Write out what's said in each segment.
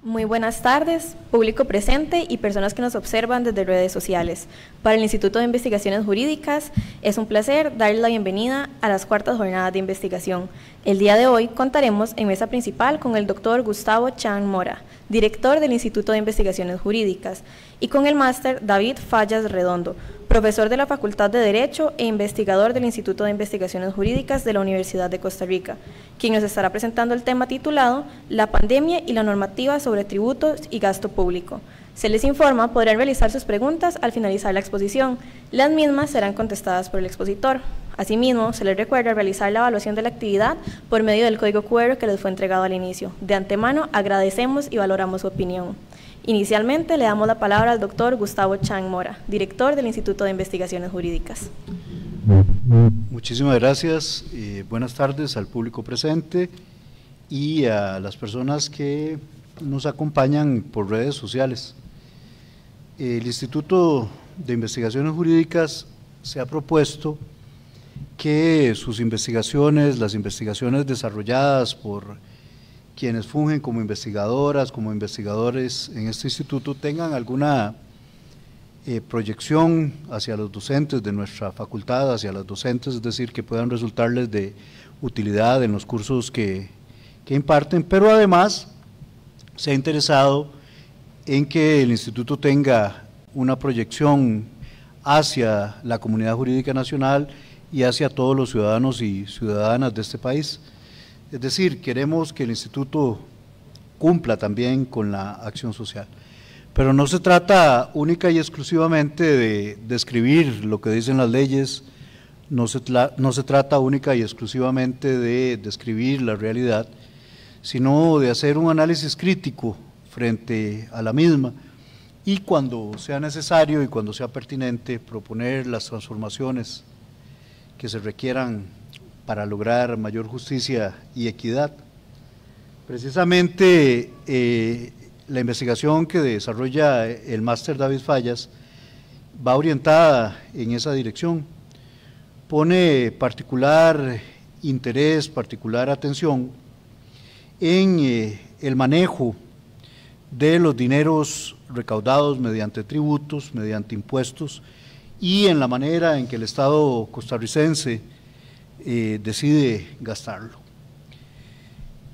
Muy buenas tardes, público presente y personas que nos observan desde redes sociales. Para el Instituto de Investigaciones Jurídicas es un placer darles la bienvenida a las cuartas jornadas de investigación. El día de hoy contaremos en mesa principal con el doctor Gustavo Chan Mora, director del Instituto de Investigaciones Jurídicas, y con el máster David Fallas Redondo, profesor de la Facultad de Derecho e investigador del Instituto de Investigaciones Jurídicas de la Universidad de Costa Rica, quien nos estará presentando el tema titulado La pandemia y la normativa sobre tributos y gasto público. Se les informa, podrán realizar sus preguntas al finalizar la exposición. Las mismas serán contestadas por el expositor. Asimismo, se les recuerda realizar la evaluación de la actividad por medio del código QR que les fue entregado al inicio. De antemano, agradecemos y valoramos su opinión. Inicialmente, le damos la palabra al doctor Gustavo Chan Mora, director del Instituto de Investigaciones Jurídicas. Muchísimas gracias. Buenas tardes al público presente y a las personas que nos acompañan por redes sociales. El Instituto de Investigaciones Jurídicas se ha propuesto que sus investigaciones, las investigaciones desarrolladas por quienes fungen como investigadoras, como investigadores en este instituto, tengan alguna proyección hacia los docentes de nuestra facultad, hacia las docentes, es decir, que puedan resultarles de utilidad en los cursos que imparten, pero además se ha interesado en que el instituto tenga una proyección hacia la comunidad jurídica nacional y hacia todos los ciudadanos y ciudadanas de este país. Es decir, queremos que el instituto cumpla también con la acción social. Pero no se trata única y exclusivamente de describir lo que dicen las leyes, no se trata única y exclusivamente de describir la realidad, sino de hacer un análisis crítico frente a la misma y cuando sea necesario y cuando sea pertinente proponer las transformaciones que se requieran para lograr mayor justicia y equidad. Precisamente la investigación que desarrolla el máster David Fallas va orientada en esa dirección, pone particular interés, particular atención en el manejo de los dineros recaudados mediante tributos, mediante impuestos y en la manera en que el Estado costarricense decide gastarlo.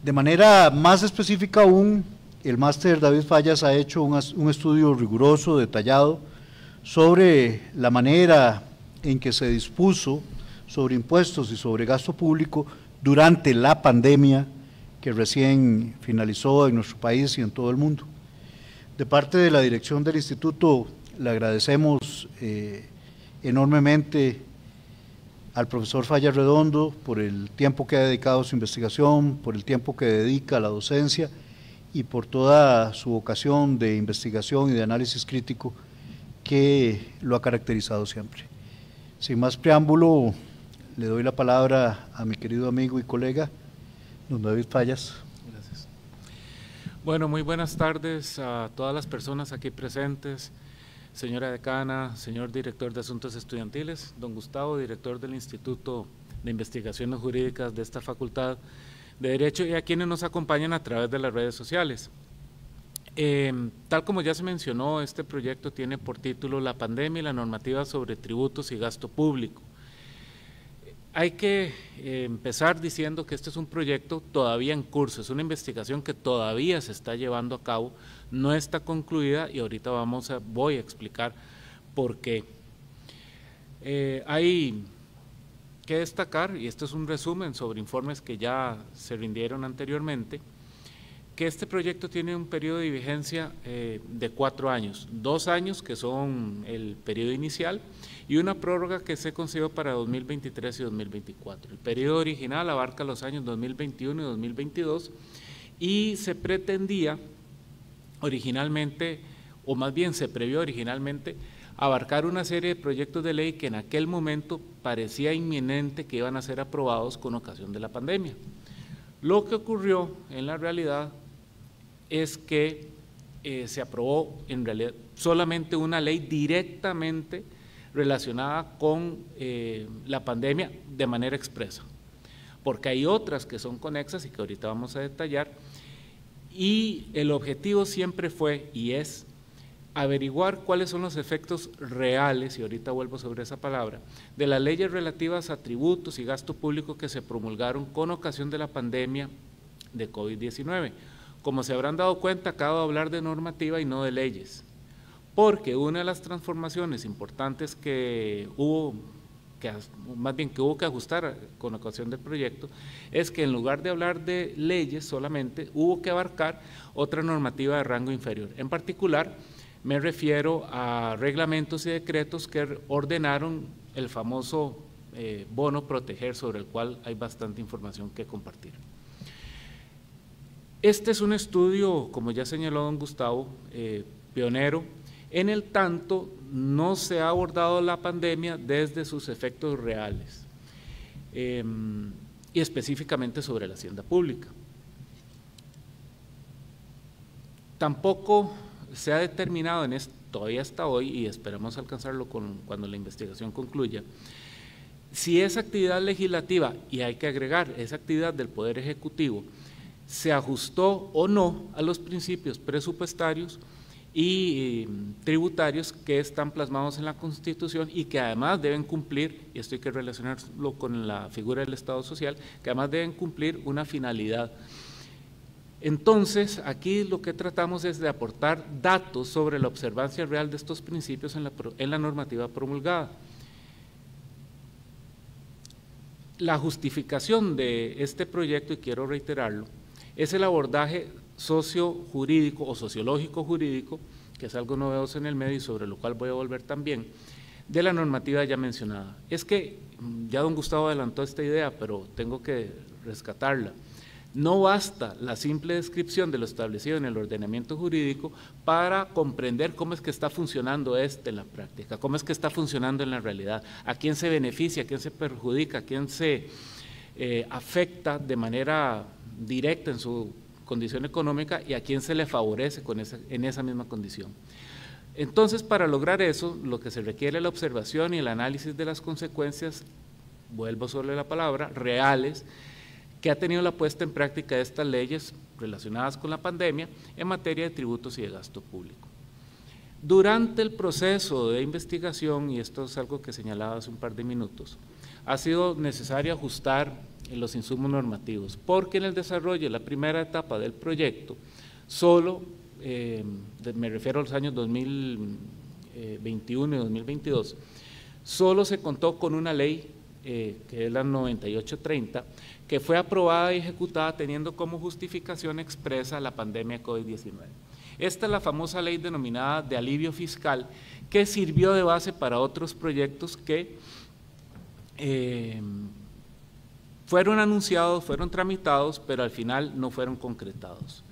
De manera más específica aún, el máster David Fallas ha hecho un estudio riguroso, detallado, sobre la manera en que se dispuso sobre impuestos y sobre gasto público durante la pandemia que recién finalizó en nuestro país y en todo el mundo. De parte de la dirección del instituto le agradecemos enormemente al profesor Fallas Redondo por el tiempo que ha dedicado a su investigación, por el tiempo que dedica a la docencia y por toda su vocación de investigación y de análisis crítico que lo ha caracterizado siempre. Sin más preámbulo, le doy la palabra a mi querido amigo y colega, don David Fallas. Gracias. Bueno, muy buenas tardes a todas las personas aquí presentes, señora decana, señor director de Asuntos Estudiantiles, don Gustavo, director del Instituto de Investigaciones Jurídicas de esta Facultad de Derecho y a quienes nos acompañan a través de las redes sociales. Tal como ya se mencionó, este proyecto tiene por título La pandemia y la normativa sobre tributos y gasto público. Hay que empezar diciendo que este es un proyecto todavía en curso, es una investigación que todavía se está llevando a cabo, no está concluida y ahorita voy a explicar por qué. Hay que destacar, y esto es un resumen sobre informes que ya se rindieron anteriormente, que este proyecto tiene un periodo de vigencia de 4 años, 2 años que son el periodo inicial y una prórroga que se concedió para 2023 y 2024. El periodo original abarca los años 2021 y 2022 y se pretendía originalmente, o más bien se previó originalmente, abarcar una serie de proyectos de ley que en aquel momento parecía inminente que iban a ser aprobados con ocasión de la pandemia. Lo que ocurrió en la realidad es que se aprobó en realidad solamente una ley directamente relacionada con la pandemia de manera expresa, porque hay otras que son conexas y que ahorita vamos a detallar, y el objetivo siempre fue y es averiguar cuáles son los efectos reales, y ahorita vuelvo sobre esa palabra, de las leyes relativas a tributos y gasto público que se promulgaron con ocasión de la pandemia de COVID-19. Como se habrán dado cuenta, acabo de hablar de normativa y no de leyes, porque una de las transformaciones importantes que hubo que ajustar con ocasión del proyecto, es que en lugar de hablar de leyes solamente, hubo que abarcar otra normativa de rango inferior. En particular, me refiero a reglamentos y decretos que ordenaron el famoso bono proteger, sobre el cual hay bastante información que compartir. Este es un estudio, como ya señaló don Gustavo, pionero, en el tanto no se ha abordado la pandemia desde sus efectos reales, y específicamente sobre la hacienda pública. Tampoco se ha determinado todavía hasta hoy, y esperamos alcanzarlo cuando la investigación concluya, si esa actividad legislativa, y hay que agregar, esa actividad del Poder Ejecutivo, se ajustó o no a los principios presupuestarios y tributarios que están plasmados en la Constitución y que además deben cumplir, y esto hay que relacionarlo con la figura del Estado social, que además deben cumplir una finalidad. Entonces, aquí lo que tratamos es de aportar datos sobre la observancia real de estos principios en la normativa promulgada. La justificación de este proyecto, y quiero reiterarlo, es el abordaje sociojurídico o sociológico jurídico, que es algo novedoso en el medio y sobre lo cual voy a volver también, de la normativa ya mencionada. Es que, ya don Gustavo adelantó esta idea, pero tengo que rescatarla. No basta la simple descripción de lo establecido en el ordenamiento jurídico para comprender cómo es que está funcionando en la práctica, cómo es que está funcionando en la realidad, a quién se beneficia, a quién se perjudica, a quién se afecta de manera directa en su condición económica y a quién se le favorece en esa misma condición. Entonces, para lograr eso, lo que se requiere es la observación y el análisis de las consecuencias, vuelvo sobre la palabra, reales, que ha tenido la puesta en práctica de estas leyes relacionadas con la pandemia en materia de tributos y de gasto público. Durante el proceso de investigación, y esto es algo que señalaba hace un par de minutos, ha sido necesario ajustar los insumos normativos, porque en el desarrollo de la primera etapa del proyecto, solo, me refiero a los años 2021 y 2022, solo se contó con una ley, que es la 9830, que fue aprobada y ejecutada teniendo como justificación expresa la pandemia COVID-19. Esta es la famosa ley denominada de alivio fiscal, que sirvió de base para otros proyectos que fueron anunciados, fueron tramitados, pero al final no fueron concretados.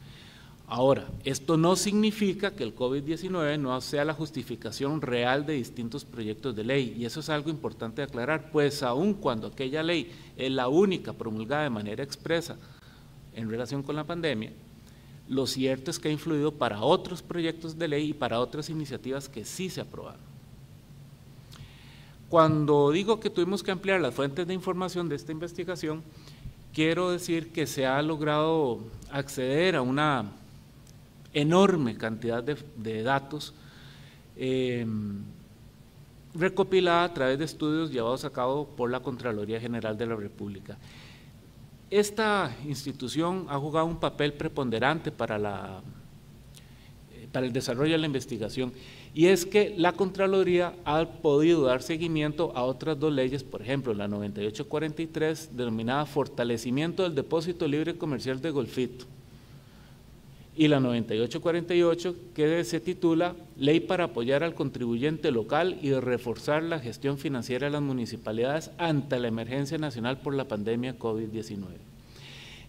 Ahora, esto no significa que el COVID-19 no sea la justificación real de distintos proyectos de ley, y eso es algo importante de aclarar, pues aun cuando aquella ley es la única promulgada de manera expresa en relación con la pandemia, lo cierto es que ha influido para otros proyectos de ley y para otras iniciativas que sí se aprobaron. Cuando digo que tuvimos que ampliar las fuentes de información de esta investigación, quiero decir que se ha logrado acceder a una enorme cantidad de datos recopilada a través de estudios llevados a cabo por la Contraloría General de la República. Esta institución ha jugado un papel preponderante para el desarrollo de la investigación, y es que la Contraloría ha podido dar seguimiento a otras dos leyes, por ejemplo, la 9843, denominada Fortalecimiento del Depósito Libre Comercial de Golfito, y la 9848, que se titula Ley para apoyar al contribuyente local y de reforzar la gestión financiera de las municipalidades ante la emergencia nacional por la pandemia COVID-19.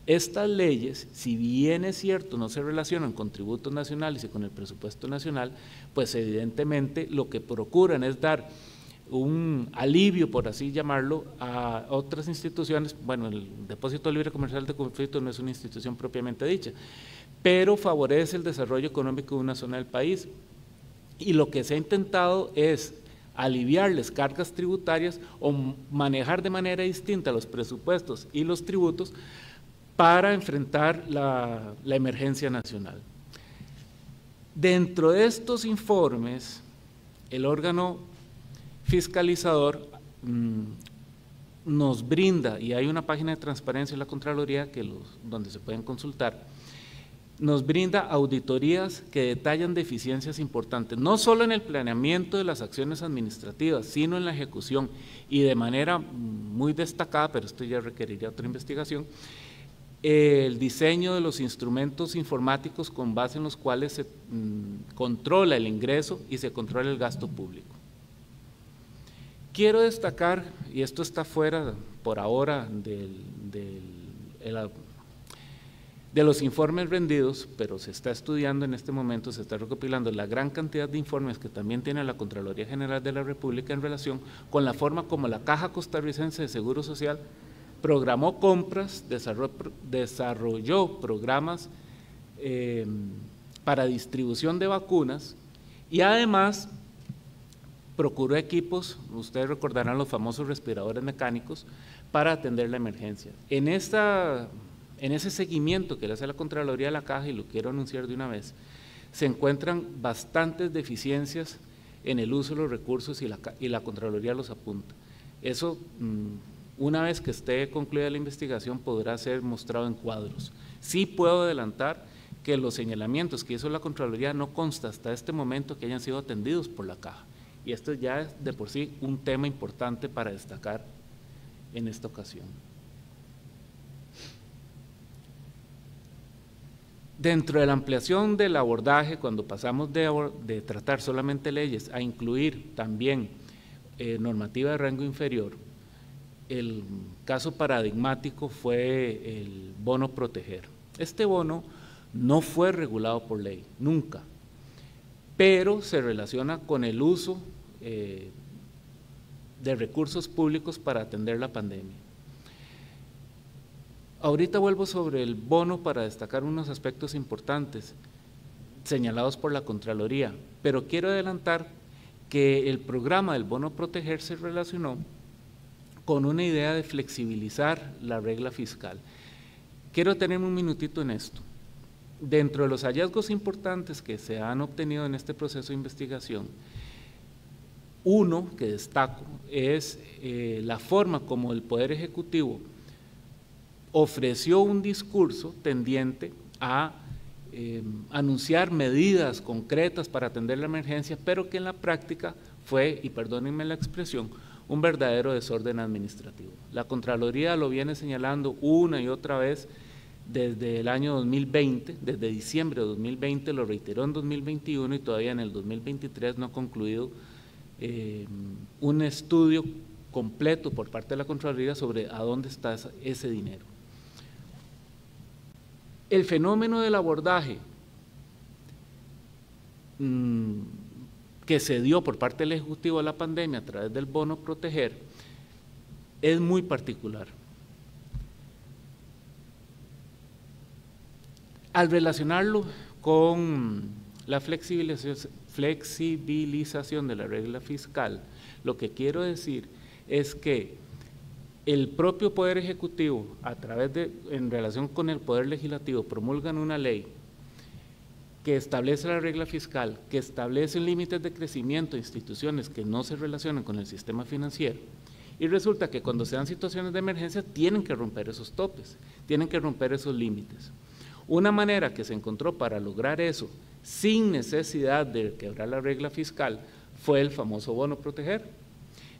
Estas leyes, si bien es cierto, no se relacionan con tributos nacionales y con el presupuesto nacional, pues evidentemente lo que procuran es dar un alivio, por así llamarlo, a otras instituciones. Bueno, el Depósito Libre Comercial de Golfito no es una institución propiamente dicha, pero favorece el desarrollo económico de una zona del país, y lo que se ha intentado es aliviarles cargas tributarias o manejar de manera distinta los presupuestos y los tributos para enfrentar la emergencia nacional. Dentro de estos informes, el órgano fiscalizador nos brinda, y hay una página de transparencia en la Contraloría donde se pueden consultar, nos brinda auditorías que detallan deficiencias importantes, no solo en el planeamiento de las acciones administrativas, sino en la ejecución, y de manera muy destacada, pero esto ya requeriría otra investigación, el diseño de los instrumentos informáticos con base en los cuales se controla el ingreso y se controla el gasto público. Quiero destacar, y esto está fuera por ahora de los informes rendidos, pero se está estudiando en este momento, se está recopilando la gran cantidad de informes que también tiene la Contraloría General de la República en relación con la forma como la Caja Costarricense de Seguro Social programó compras, desarrolló programas para distribución de vacunas y además procuró equipos, ustedes recordarán los famosos respiradores mecánicos, para atender la emergencia. En ese seguimiento que le hace la Contraloría de la Caja, y lo quiero anunciar de una vez, se encuentran bastantes deficiencias en el uso de los recursos y la Contraloría los apunta. Eso, una vez que esté concluida la investigación, podrá ser mostrado en cuadros. Sí puedo adelantar que los señalamientos que hizo la Contraloría no consta hasta este momento que hayan sido atendidos por la Caja. Y esto ya es de por sí un tema importante para destacar en esta ocasión. Dentro de la ampliación del abordaje, cuando pasamos de tratar solamente leyes a incluir también normativa de rango inferior, el caso paradigmático fue el bono proteger. Este bono no fue regulado por ley, nunca, pero se relaciona con el uso de recursos públicos para atender la pandemia. Ahorita vuelvo sobre el bono para destacar unos aspectos importantes señalados por la Contraloría, pero quiero adelantar que el programa del bono proteger se relacionó con una idea de flexibilizar la regla fiscal. Quiero tener un minutito en esto. Dentro de los hallazgos importantes que se han obtenido en este proceso de investigación, uno que destaco es la forma como el Poder Ejecutivo ofreció un discurso tendiente a anunciar medidas concretas para atender la emergencia, pero que en la práctica fue, y perdónenme la expresión, un verdadero desorden administrativo. La Contraloría lo viene señalando una y otra vez desde el año 2020, desde diciembre de 2020, lo reiteró en 2021 y todavía en el 2023 no ha concluido un estudio completo por parte de la Contraloría sobre a dónde está ese dinero. El fenómeno del abordaje que se dio por parte del Ejecutivo a la pandemia a través del bono proteger es muy particular. Al relacionarlo con la flexibilización de la regla fiscal, lo que quiero decir es que el propio Poder Ejecutivo, en relación con el Poder Legislativo, promulgan una ley que establece la regla fiscal, que establece límites de crecimiento de instituciones que no se relacionan con el sistema financiero, y resulta que cuando se dan situaciones de emergencia tienen que romper esos topes, tienen que romper esos límites. Una manera que se encontró para lograr eso, sin necesidad de quebrar la regla fiscal, fue el famoso bono proteger.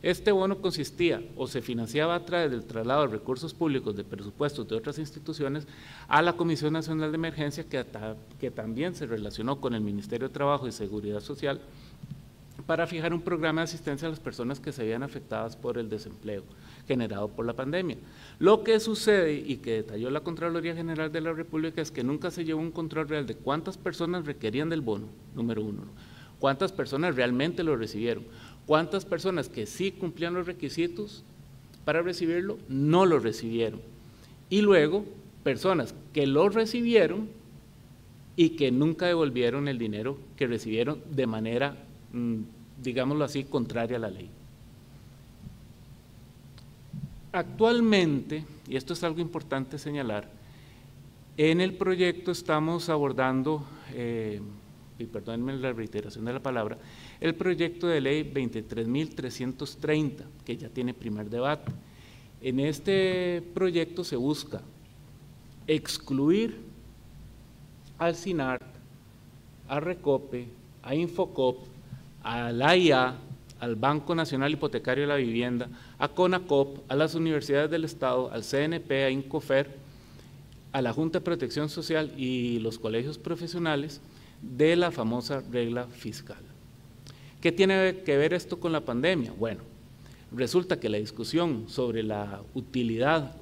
Este bono consistía o se financiaba a través del traslado de recursos públicos de presupuestos de otras instituciones a la Comisión Nacional de Emergencia, que también se relacionó con el Ministerio de Trabajo y Seguridad Social para fijar un programa de asistencia a las personas que se veían afectadas por el desempleo generado por la pandemia. Lo que sucede y que detalló la Contraloría General de la República es que nunca se llevó un control real de cuántas personas requerían del bono, número uno, cuántas personas realmente lo recibieron, cuántas personas que sí cumplían los requisitos para recibirlo no lo recibieron, y luego personas que lo recibieron y que nunca devolvieron el dinero que recibieron de manera, digámoslo así, contraria a la ley. Actualmente, y esto es algo importante señalar, En el proyecto estamos abordando, y perdónenme la reiteración de la palabra, el proyecto de ley 23.330, que ya tiene primer debate. En este proyecto se busca excluir al SINART, a Recope, a Infocop, a la AIA, al Banco Nacional Hipotecario de la Vivienda, a CONACOP, a las universidades del Estado, al CNP, a INCOFER, a la Junta de Protección Social y los colegios profesionales de la famosa regla fiscal. ¿Qué tiene que ver esto con la pandemia? Bueno, resulta que la discusión sobre la utilidad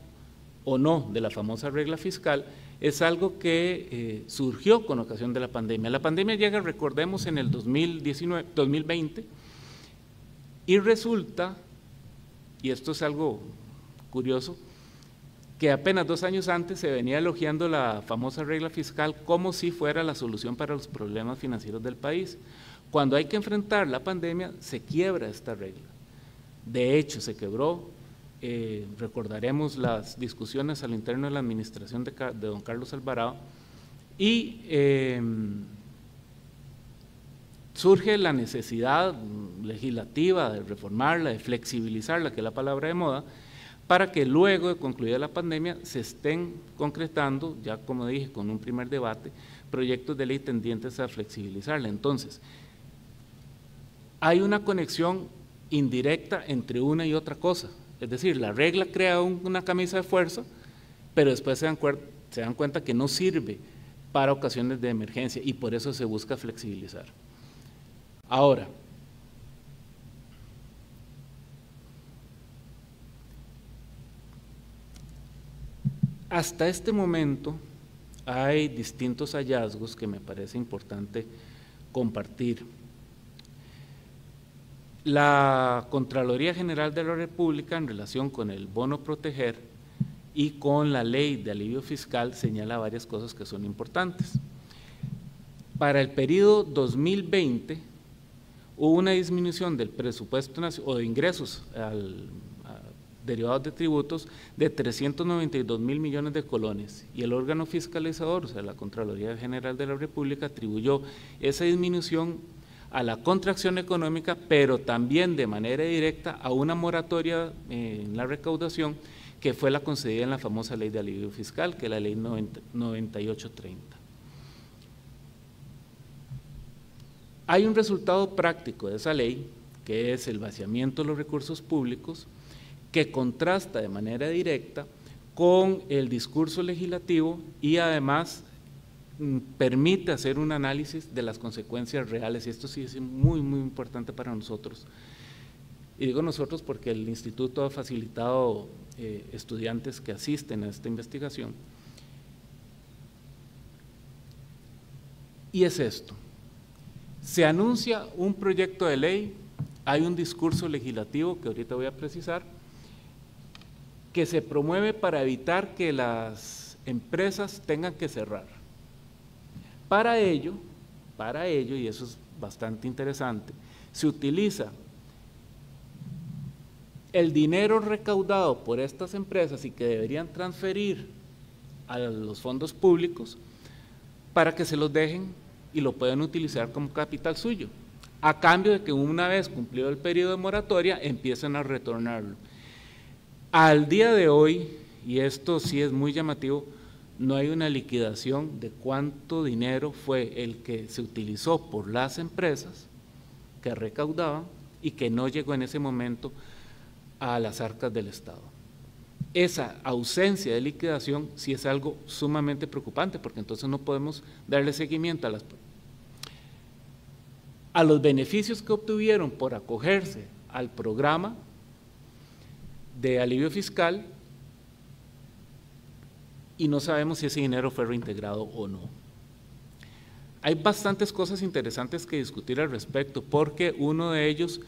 o no de la famosa regla fiscal es algo que surgió con ocasión de la pandemia. La pandemia llega, recordemos, en el 2020, y resulta, y esto es algo curioso, que apenas 2 años antes se venía elogiando la famosa regla fiscal como si fuera la solución para los problemas financieros del país. Cuando hay que enfrentar la pandemia, se quiebra esta regla. De hecho, se quebró. Recordaremos las discusiones al interno de la administración de don Carlos Alvarado, y surge la necesidad legislativa de reformarla, de flexibilizarla, que es la palabra de moda, para que luego de concluida la pandemia se estén concretando, ya como dije, con un primer debate, proyectos de ley tendientes a flexibilizarla. Entonces, hay una conexión indirecta entre una y otra cosa. Es decir, la regla crea una camisa de fuerza, pero después se dan cuenta que no sirve para ocasiones de emergencia y por eso se busca flexibilizar. Ahora, hasta este momento hay distintos hallazgos que me parece importante compartir. La Contraloría General de la República, en relación con el bono proteger y con la ley de alivio fiscal, señala varias cosas que son importantes. Para el periodo 2020 hubo una disminución del presupuesto o de ingresos derivados de tributos de 392.000 millones de colones, y el órgano fiscalizador, o sea, la Contraloría General de la República, atribuyó esa disminución a la contracción económica, pero también de manera directa a una moratoria en la recaudación que fue la concedida en la famosa ley de alivio fiscal, que es la ley 9830. Hay un resultado práctico de esa ley, que es el vaciamiento de los recursos públicos, que contrasta de manera directa con el discurso legislativo y además permite hacer un análisis de las consecuencias reales, y esto sí es muy, muy importante para nosotros. Y digo nosotros porque el instituto ha facilitado estudiantes que asisten a esta investigación. Y es esto: se anuncia un proyecto de ley, hay un discurso legislativo que ahorita voy a precisar, que se promueve para evitar que las empresas tengan que cerrar. Para ello, y eso es bastante interesante, se utiliza el dinero recaudado por estas empresas y que deberían transferir a los fondos públicos para que se los dejen y lo puedan utilizar como capital suyo, a cambio de que una vez cumplido el periodo de moratoria empiecen a retornarlo. Al día de hoy, y esto sí es muy llamativo, no hay una liquidación de cuánto dinero fue el que se utilizó por las empresas que recaudaban y que no llegó en ese momento a las arcas del Estado. Esa ausencia de liquidación sí es algo sumamente preocupante, porque entonces no podemos darle seguimiento a los beneficios que obtuvieron por acogerse al programa de alivio fiscal, y no sabemos si ese dinero fue reintegrado o no. Hay bastantes cosas interesantes que discutir al respecto, porque uno de ellos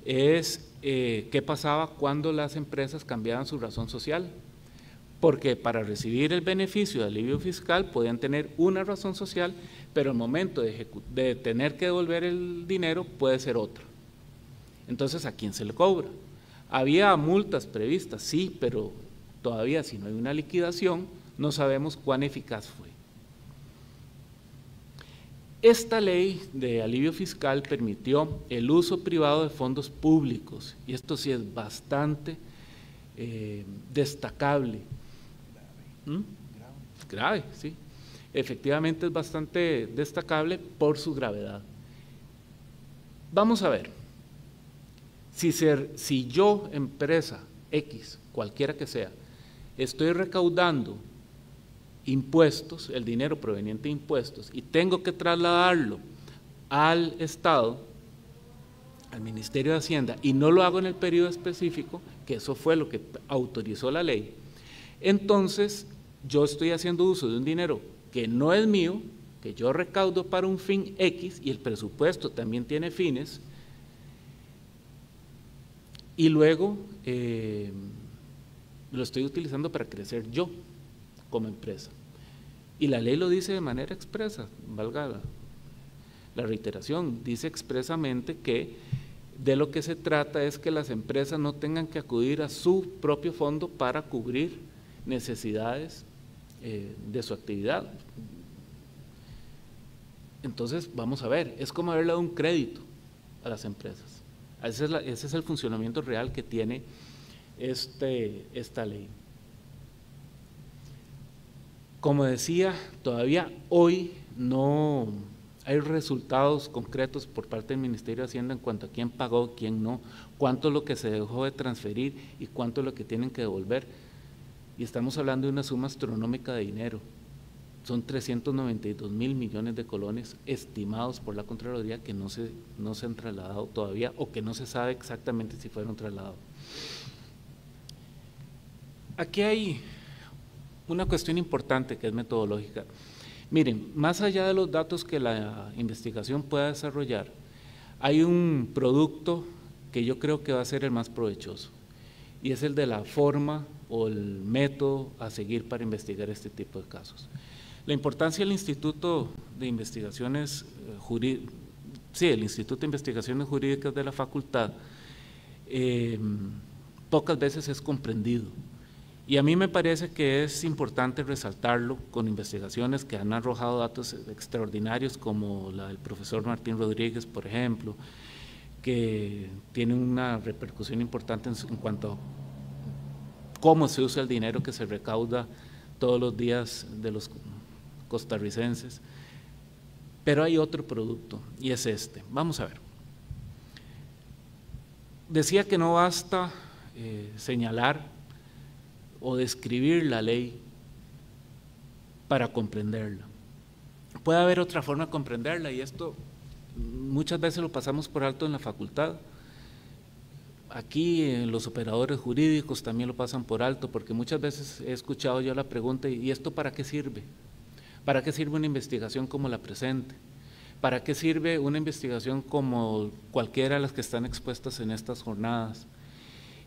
es qué pasaba cuando las empresas cambiaban su razón social, porque para recibir el beneficio de alivio fiscal podían tener una razón social, pero el momento de tener que devolver el dinero puede ser otra. Entonces, ¿a quién se le cobra? Había multas previstas, sí, pero todavía si no hay una liquidación, no sabemos cuán eficaz fue. Esta ley de alivio fiscal permitió el uso privado de fondos públicos, y esto sí es bastante destacable. Grave, sí. Efectivamente es bastante destacable por su gravedad. Vamos a ver, si yo, empresa X, cualquiera que sea, estoy recaudando impuestos, el dinero proveniente de impuestos, y tengo que trasladarlo al Estado, al Ministerio de Hacienda, y no lo hago en el periodo específico, que eso fue lo que autorizó la ley, entonces yo estoy haciendo uso de un dinero que no es mío, que yo recaudo para un fin X, y el presupuesto también tiene fines, y luego lo estoy utilizando para crecer yo como empresa. Y la ley lo dice de manera expresa, valga la reiteración, dice expresamente que de lo que se trata es que las empresas no tengan que acudir a su propio fondo para cubrir necesidades de su actividad. Entonces, vamos a ver, es como haberle dado un crédito a las empresas. Ese es el funcionamiento real que tiene esta ley. Como decía, todavía hoy no hay resultados concretos por parte del Ministerio de Hacienda en cuanto a quién pagó, quién no, cuánto es lo que se dejó de transferir y cuánto es lo que tienen que devolver. Y estamos hablando de una suma astronómica de dinero. Son 392 mil millones de colones estimados por la Contraloría que no se han trasladado todavía, o que no se sabe exactamente si fueron trasladados. Aquí hay una cuestión importante que es metodológica. Miren, más allá de los datos que la investigación pueda desarrollar, hay un producto que yo creo que va a ser el más provechoso, y es el de la forma o el método a seguir para investigar este tipo de casos. La importancia del Instituto de Investigaciones el Instituto de Investigaciones Jurídicas de la Facultad, pocas veces es comprendido. Y a mí me parece que es importante resaltarlo con investigaciones que han arrojado datos extraordinarios, como la del profesor Martín Rodríguez, por ejemplo, que tiene una repercusión importante en cuanto a cómo se usa el dinero que se recauda todos los días de los costarricenses. Pero hay otro producto, y es este. Vamos a ver. Decía que no basta señalar o describir la ley para comprenderla. Puede haber otra forma de comprenderla, y esto muchas veces lo pasamos por alto en la facultad. Aquí los operadores jurídicos también lo pasan por alto, porque muchas veces he escuchado yo la pregunta: ¿y esto para qué sirve? ¿Para qué sirve una investigación como la presente? ¿Para qué sirve una investigación como cualquiera de las que están expuestas en estas jornadas?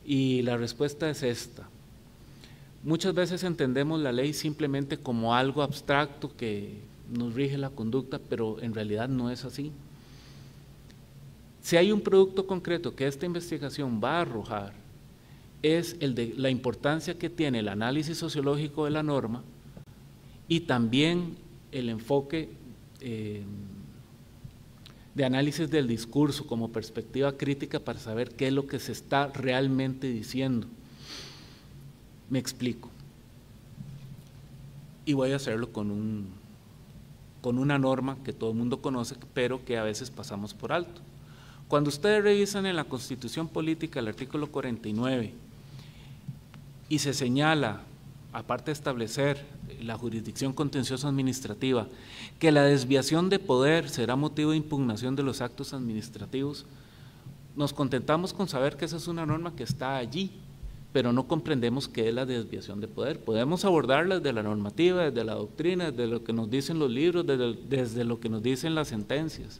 Y la respuesta es esta. Muchas veces entendemos la ley simplemente como algo abstracto que nos rige la conducta, pero en realidad no es así. Si hay un producto concreto que esta investigación va a arrojar, es el de la importancia que tiene el análisis sociológico de la norma, y también el enfoque de análisis del discurso como perspectiva crítica para saber qué es lo que se está realmente diciendo. Me explico. Y voy a hacerlo con una norma que todo el mundo conoce, pero que a veces pasamos por alto. Cuando ustedes revisan en la Constitución Política el artículo 49 y se señala, aparte de establecer la jurisdicción contenciosa administrativa, que la desviación de poder será motivo de impugnación de los actos administrativos, nos contentamos con saber que esa es una norma que está allí, pero no comprendemos qué es la desviación de poder. Podemos abordarla desde la normativa, desde la doctrina, desde lo que nos dicen los libros, desde lo que nos dicen las sentencias,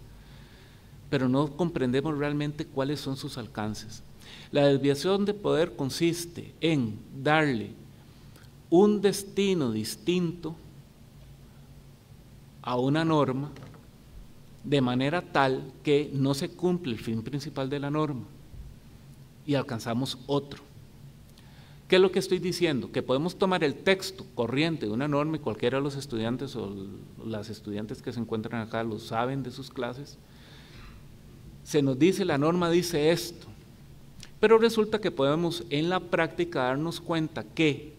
pero no comprendemos realmente cuáles son sus alcances. La desviación de poder consiste en darle un destino distinto a una norma de manera tal que no se cumple el fin principal de la norma y alcanzamos otro. ¿Qué es lo que estoy diciendo? Que podemos tomar el texto corriente de una norma, y cualquiera de los estudiantes o las estudiantes que se encuentran acá lo saben de sus clases. Se nos dice, la norma dice esto, pero resulta que podemos en la práctica darnos cuenta que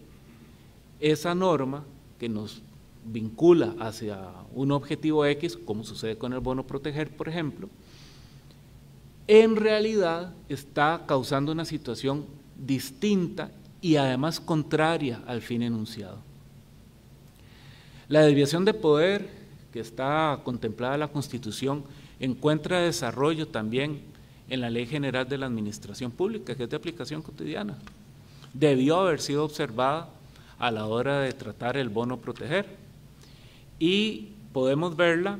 esa norma que nos vincula hacia un objetivo X, como sucede con el bono proteger, por ejemplo, en realidad está causando una situación distinta y además contraria al fin enunciado. La desviación de poder que está contemplada en la Constitución encuentra desarrollo también en la Ley General de la Administración Pública, que es de aplicación cotidiana. Debió haber sido observada a la hora de tratar el bono proteger, y podemos verla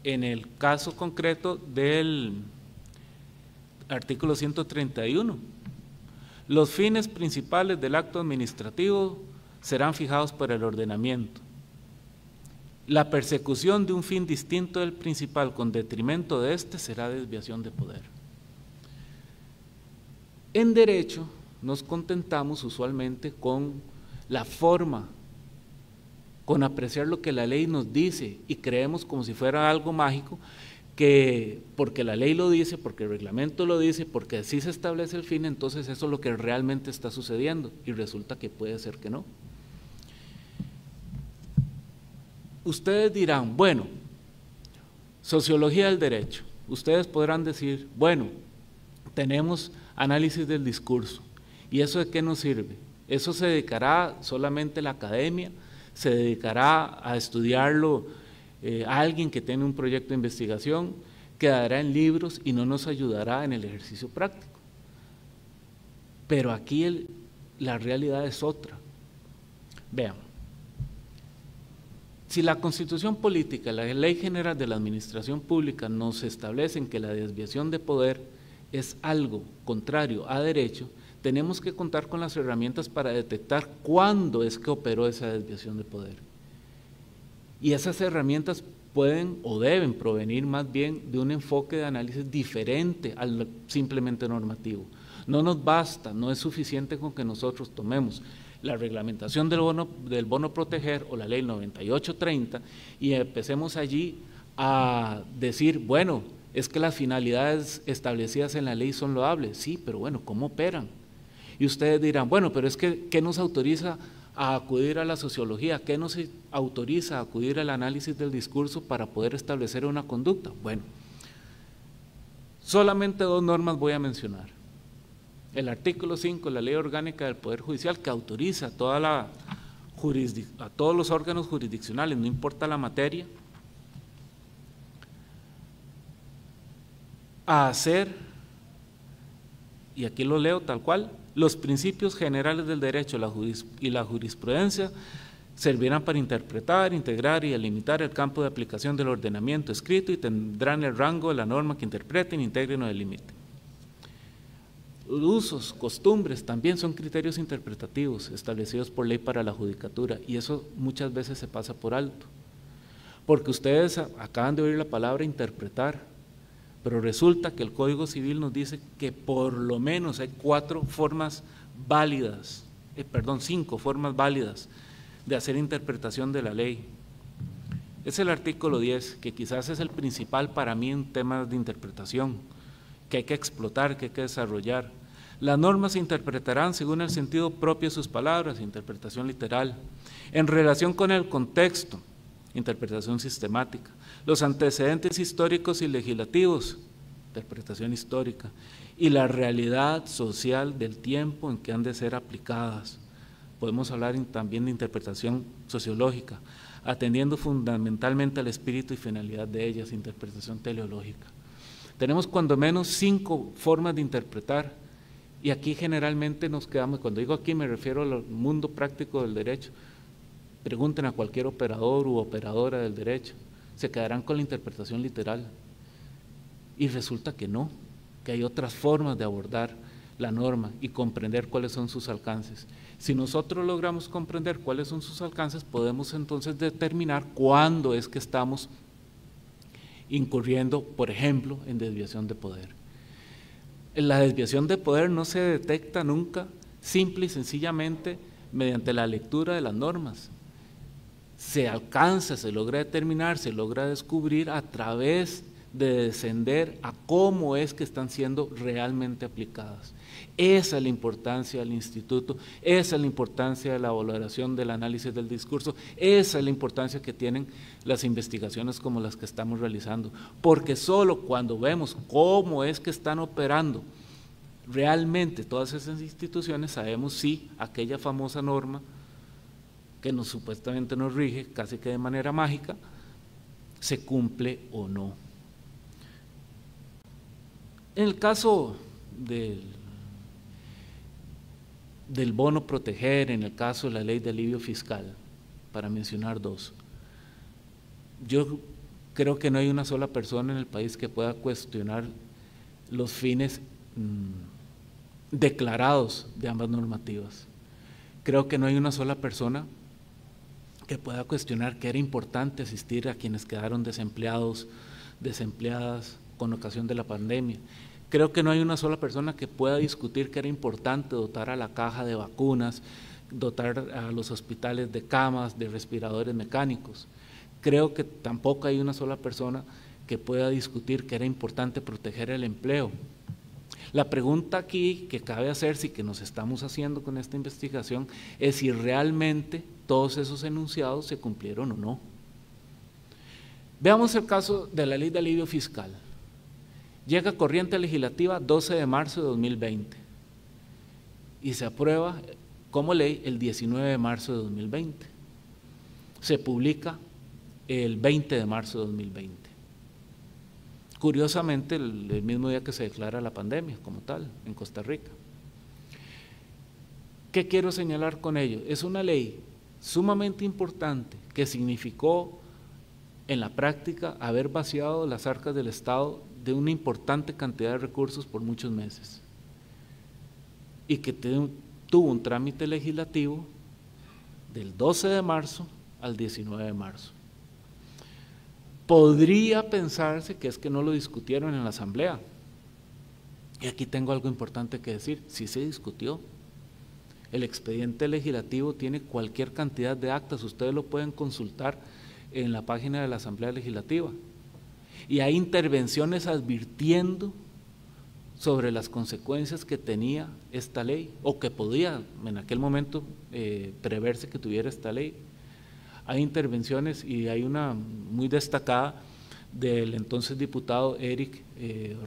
en el caso concreto del artículo 131. Los fines principales del acto administrativo serán fijados por el ordenamiento. La persecución de un fin distinto del principal con detrimento de éste será desviación de poder. En derecho nos contentamos usualmente con la forma, con apreciar lo que la ley nos dice, y creemos como si fuera algo mágico, que porque la ley lo dice, porque el reglamento lo dice, porque así se establece el fin, entonces eso es lo que realmente está sucediendo, y resulta que puede ser que no. Ustedes dirán, bueno, sociología del derecho, ustedes podrán decir, bueno, tenemos análisis del discurso, ¿y eso de qué nos sirve? ¿Eso se dedicará solamente la academia? ¿Se dedicará a estudiarlo a alguien que tiene un proyecto de investigación? ¿Quedará en libros y no nos ayudará en el ejercicio práctico? Pero aquí la realidad es otra. Vean, si la Constitución Política, la Ley General de la Administración Pública nos establecen que la desviación de poder es algo contrario a derecho, tenemos que contar con las herramientas para detectar cuándo es que operó esa desviación de poder. Y esas herramientas pueden o deben provenir más bien de un enfoque de análisis diferente al simplemente normativo. No nos basta, no es suficiente con que nosotros tomemos la reglamentación del bono proteger o la ley 9830 y empecemos allí a decir, bueno, es que las finalidades establecidas en la ley son loables. Sí, pero bueno, ¿cómo operan? Y ustedes dirán, bueno, pero es que ¿qué nos autoriza a acudir a la sociología? ¿Qué nos autoriza a acudir al análisis del discurso para poder establecer una conducta? Bueno, solamente dos normas voy a mencionar. El artículo 5 de la Ley Orgánica del Poder Judicial, que autoriza a todos los órganos jurisdiccionales, no importa la materia, a hacer, y aquí lo leo tal cual, los principios generales del derecho y la jurisprudencia servirán para interpretar, integrar y delimitar el campo de aplicación del ordenamiento escrito y tendrán el rango de la norma que interpreten, integren o delimiten. Usos, costumbres también son criterios interpretativos establecidos por ley para la judicatura, y eso muchas veces se pasa por alto, porque ustedes acaban de oír la palabra interpretar, pero resulta que el Código Civil nos dice que por lo menos hay 5 formas válidas de hacer interpretación de la ley. Es el artículo 10, que quizás es el principal para mí en temas de interpretación, que hay que explotar, que hay que desarrollar. Las normas se interpretarán según el sentido propio de sus palabras, interpretación literal, en relación con el contexto, interpretación sistemática, los antecedentes históricos y legislativos, interpretación histórica, y la realidad social del tiempo en que han de ser aplicadas. Podemos hablar también de interpretación sociológica, atendiendo fundamentalmente al espíritu y finalidad de ellas, interpretación teleológica. Tenemos cuando menos 5 formas de interpretar, y aquí generalmente nos quedamos, cuando digo aquí me refiero al mundo práctico del derecho, pregunten a cualquier operador u operadora del derecho, se quedarán con la interpretación literal, y resulta que no, que hay otras formas de abordar la norma y comprender cuáles son sus alcances. Si nosotros logramos comprender cuáles son sus alcances, podemos entonces determinar cuándo es que estamos incurriendo, por ejemplo, en desviación de poder. La desviación de poder no se detecta nunca simple y sencillamente mediante la lectura de las normas. Se alcanza, se logra determinar, se logra descubrir a través de descender a cómo es que están siendo realmente aplicadas. Esa es la importancia del instituto, esa es la importancia de la valoración del análisis del discurso, esa es la importancia que tienen las investigaciones como las que estamos realizando, porque solo cuando vemos cómo es que están operando realmente todas esas instituciones, sabemos si aquella famosa norma que supuestamente nos rige, casi que de manera mágica, se cumple o no. En el caso del bono proteger, en el caso de la ley de alivio fiscal, para mencionar dos, yo creo que no hay una sola persona en el país que pueda cuestionar los fines declarados de ambas normativas. Creo que no hay una sola persona que pueda cuestionar que era importante asistir a quienes quedaron desempleados, desempleadas con ocasión de la pandemia. Creo que no hay una sola persona que pueda discutir que era importante dotar a la caja de vacunas, dotar a los hospitales de camas, de respiradores mecánicos. Creo que tampoco hay una sola persona que pueda discutir que era importante proteger el empleo. La pregunta aquí que cabe hacerse y que nos estamos haciendo con esta investigación es si realmente todos esos enunciados se cumplieron o no. Veamos el caso de la ley de alivio fiscal. Llega corriente legislativa 12 de marzo de 2020 y se aprueba como ley el 19 de marzo de 2020. Se publica el 20 de marzo de 2020. Curiosamente, el mismo día que se declara la pandemia como tal en Costa Rica. ¿Qué quiero señalar con ello? Es una ley sumamente importante que significó en la práctica haber vaciado las arcas del Estado de una importante cantidad de recursos por muchos meses y que tuvo un trámite legislativo del 12 de marzo al 19 de marzo. Podría pensarse que es que no lo discutieron en la asamblea, y aquí tengo algo importante que decir, sí se discutió. El expediente legislativo tiene cualquier cantidad de actas, ustedes lo pueden consultar en la página de la Asamblea Legislativa, y hay intervenciones advirtiendo sobre las consecuencias que tenía esta ley, o que podía en aquel momento preverse que tuviera esta ley. Hay intervenciones y hay una muy destacada del entonces diputado Eric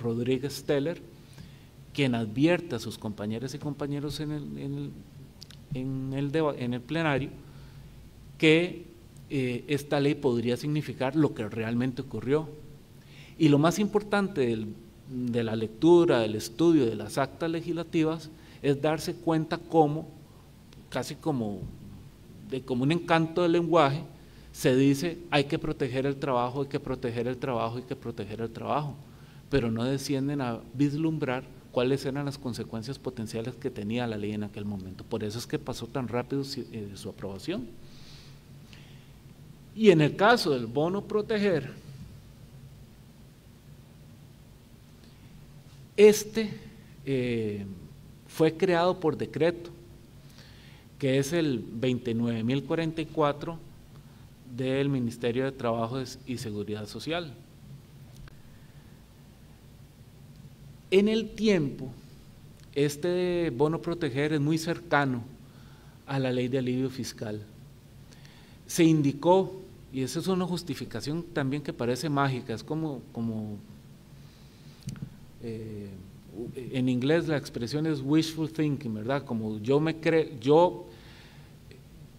Rodríguez Teller, quien advierte a sus compañeras y compañeros en el plenario que esta ley podría significar lo que realmente ocurrió. Y lo más importante de la lectura, del estudio de las actas legislativas es darse cuenta cómo, casi como un encanto del lenguaje, se dice hay que proteger el trabajo, hay que proteger el trabajo, hay que proteger el trabajo, pero no descienden a vislumbrar cuáles eran las consecuencias potenciales que tenía la ley en aquel momento. Por eso es que pasó tan rápido su aprobación. Y en el caso del bono proteger, fue creado por decreto, que es el 29.044 del Ministerio de Trabajo y Seguridad Social. En el tiempo, este bono proteger es muy cercano a la ley de alivio fiscal. Se indicó, y esa es una justificación también que parece mágica, es como en inglés la expresión es wishful thinking, ¿verdad? Como yo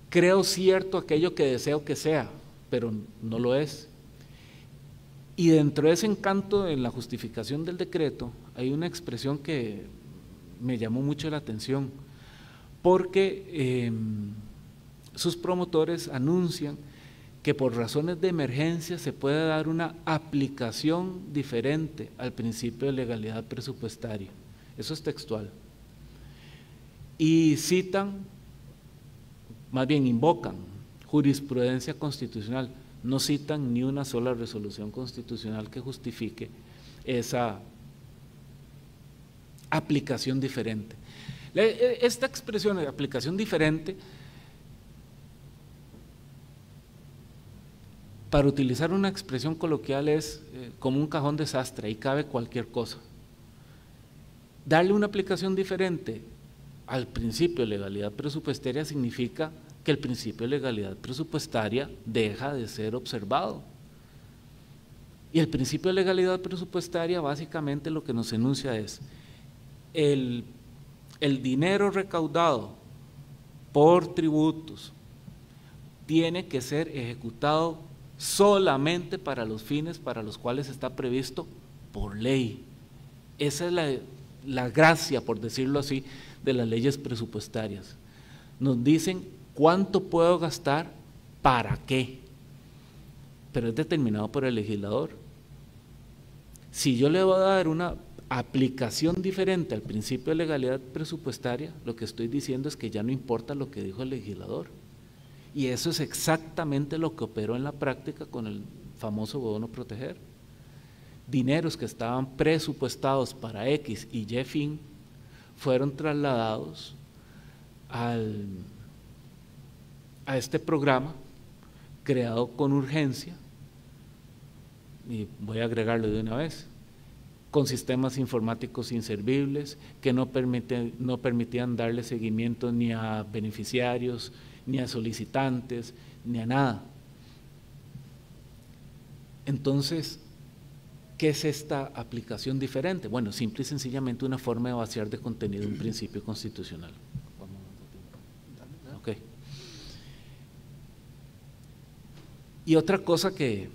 creo cierto aquello que deseo que sea, pero no lo es. Y dentro de ese encanto, en la justificación del decreto, hay una expresión que me llamó mucho la atención, porque sus promotores anuncian que por razones de emergencia se puede dar una aplicación diferente al principio de legalidad presupuestaria. Eso es textual. Y citan, más bien invocan, jurisprudencia constitucional. No citan ni una sola resolución constitucional que justifique esa aplicación diferente. Esta expresión de aplicación diferente, para utilizar una expresión coloquial, es como un cajón desastre, ahí cabe cualquier cosa. Darle una aplicación diferente al principio de legalidad presupuestaria significa que el principio de legalidad presupuestaria deja de ser observado. Y el principio de legalidad presupuestaria básicamente lo que nos enuncia es el dinero recaudado por tributos tiene que ser ejecutado solamente para los fines para los cuales está previsto por ley. Esa es la gracia, por decirlo así, de las leyes presupuestarias. Nos dicen cuánto puedo gastar, para qué, pero es determinado por el legislador. Si yo le voy a dar una aplicación diferente al principio de legalidad presupuestaria, lo que estoy diciendo es que ya no importa lo que dijo el legislador. Y eso es exactamente lo que operó en la práctica con el famoso bono proteger. Dineros que estaban presupuestados para X y Y fin fueron trasladados a este programa creado con urgencia, y voy a agregarlo de una vez, con sistemas informáticos inservibles que no permitían darle seguimiento ni a beneficiarios, ni a solicitantes, ni a nada. Entonces, ¿qué es esta aplicación diferente? Bueno, simple y sencillamente una forma de vaciar de contenido un principio constitucional. Okay. Y otra cosa que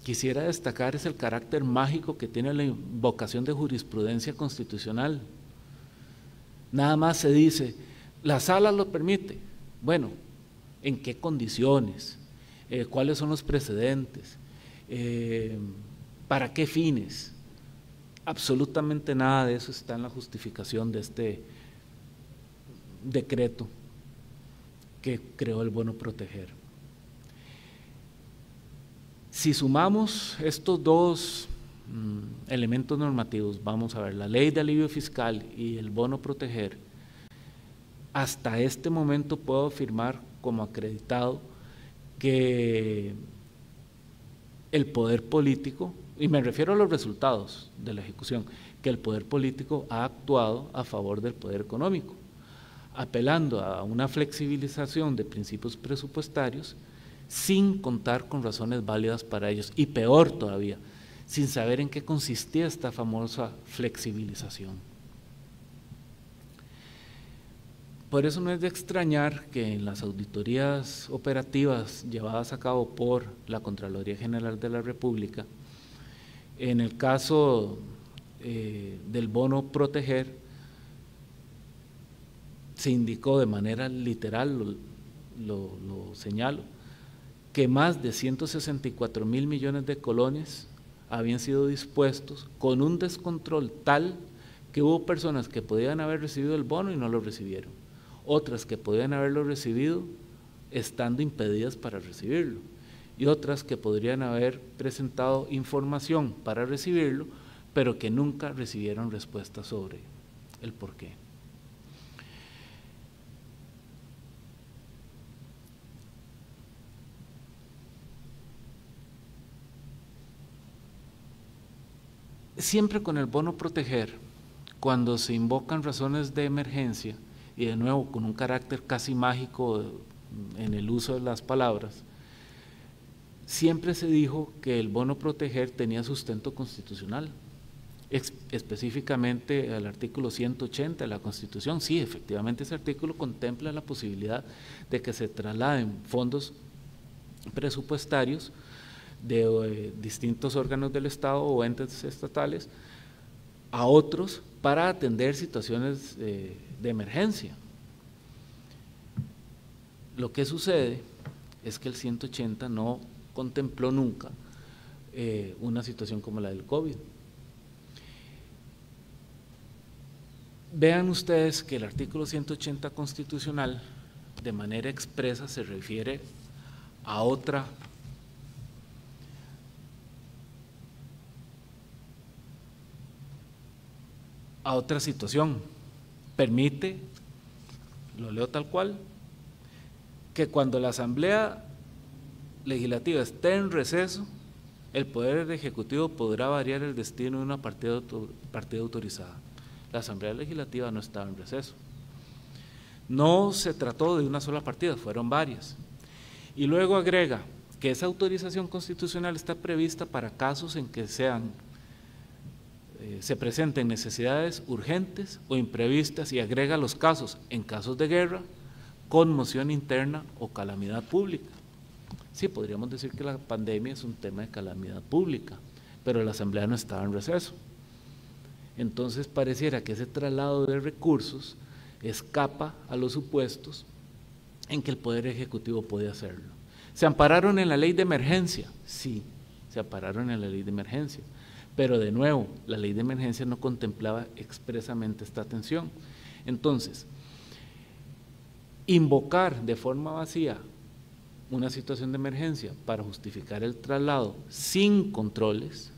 quisiera destacar es el carácter mágico que tiene la invocación de jurisprudencia constitucional. Nada más se dice, la sala lo permite. Bueno, ¿en qué condiciones? ¿Cuáles son los precedentes? ¿Para qué fines? Absolutamente nada de eso está en la justificación de este decreto que creó el bono proteger. Si sumamos estos dos elementos normativos, vamos a ver, la ley de alivio fiscal y el bono proteger, hasta este momento puedo afirmar como acreditado que el poder político, y me refiero a los resultados de la ejecución, que el poder político ha actuado a favor del poder económico, apelando a una flexibilización de principios presupuestarios sin contar con razones válidas para ellos, y peor todavía, sin saber en qué consistía esta famosa flexibilización. Por eso no es de extrañar que en las auditorías operativas llevadas a cabo por la Contraloría General de la República, en el caso del bono proteger, se indicó de manera literal, lo señalo, que más de 164.000 millones de colones habían sido dispuestos con un descontrol tal que hubo personas que podían haber recibido el bono y no lo recibieron, otras que podían haberlo recibido estando impedidas para recibirlo, y otras que podrían haber presentado información para recibirlo, pero que nunca recibieron respuesta sobre el porqué. Siempre con el bono proteger, cuando se invocan razones de emergencia, y de nuevo con un carácter casi mágico en el uso de las palabras, siempre se dijo que el bono proteger tenía sustento constitucional, específicamente el artículo 180 de la Constitución. Sí, efectivamente ese artículo contempla la posibilidad de que se trasladen fondos presupuestarios de distintos órganos del Estado o entes estatales a otros para atender situaciones de emergencia. Lo que sucede es que el 180 no contempló nunca una situación como la del COVID. Vean ustedes que el artículo 180 constitucional de manera expresa se refiere a otra a otra situación. Permite, lo leo tal cual, que cuando la Asamblea Legislativa esté en receso, el Poder Ejecutivo podrá variar el destino de una partida autorizada. La Asamblea Legislativa no estaba en receso. No se trató de una sola partida, fueron varias. Y luego agrega que esa autorización constitucional está prevista para casos en que se presenten necesidades urgentes o imprevistas, y agrega los casos en casos de guerra, conmoción interna o calamidad pública. Sí, podríamos decir que la pandemia es un tema de calamidad pública, pero la Asamblea no estaba en receso. Entonces pareciera que ese traslado de recursos escapa a los supuestos en que el Poder Ejecutivo puede hacerlo. ¿Se ampararon en la ley de emergencia? Sí, se ampararon en la ley de emergencia, pero de nuevo, la ley de emergencia no contemplaba expresamente esta atención. Entonces, invocar de forma vacía una situación de emergencia para justificar el traslado sin controles,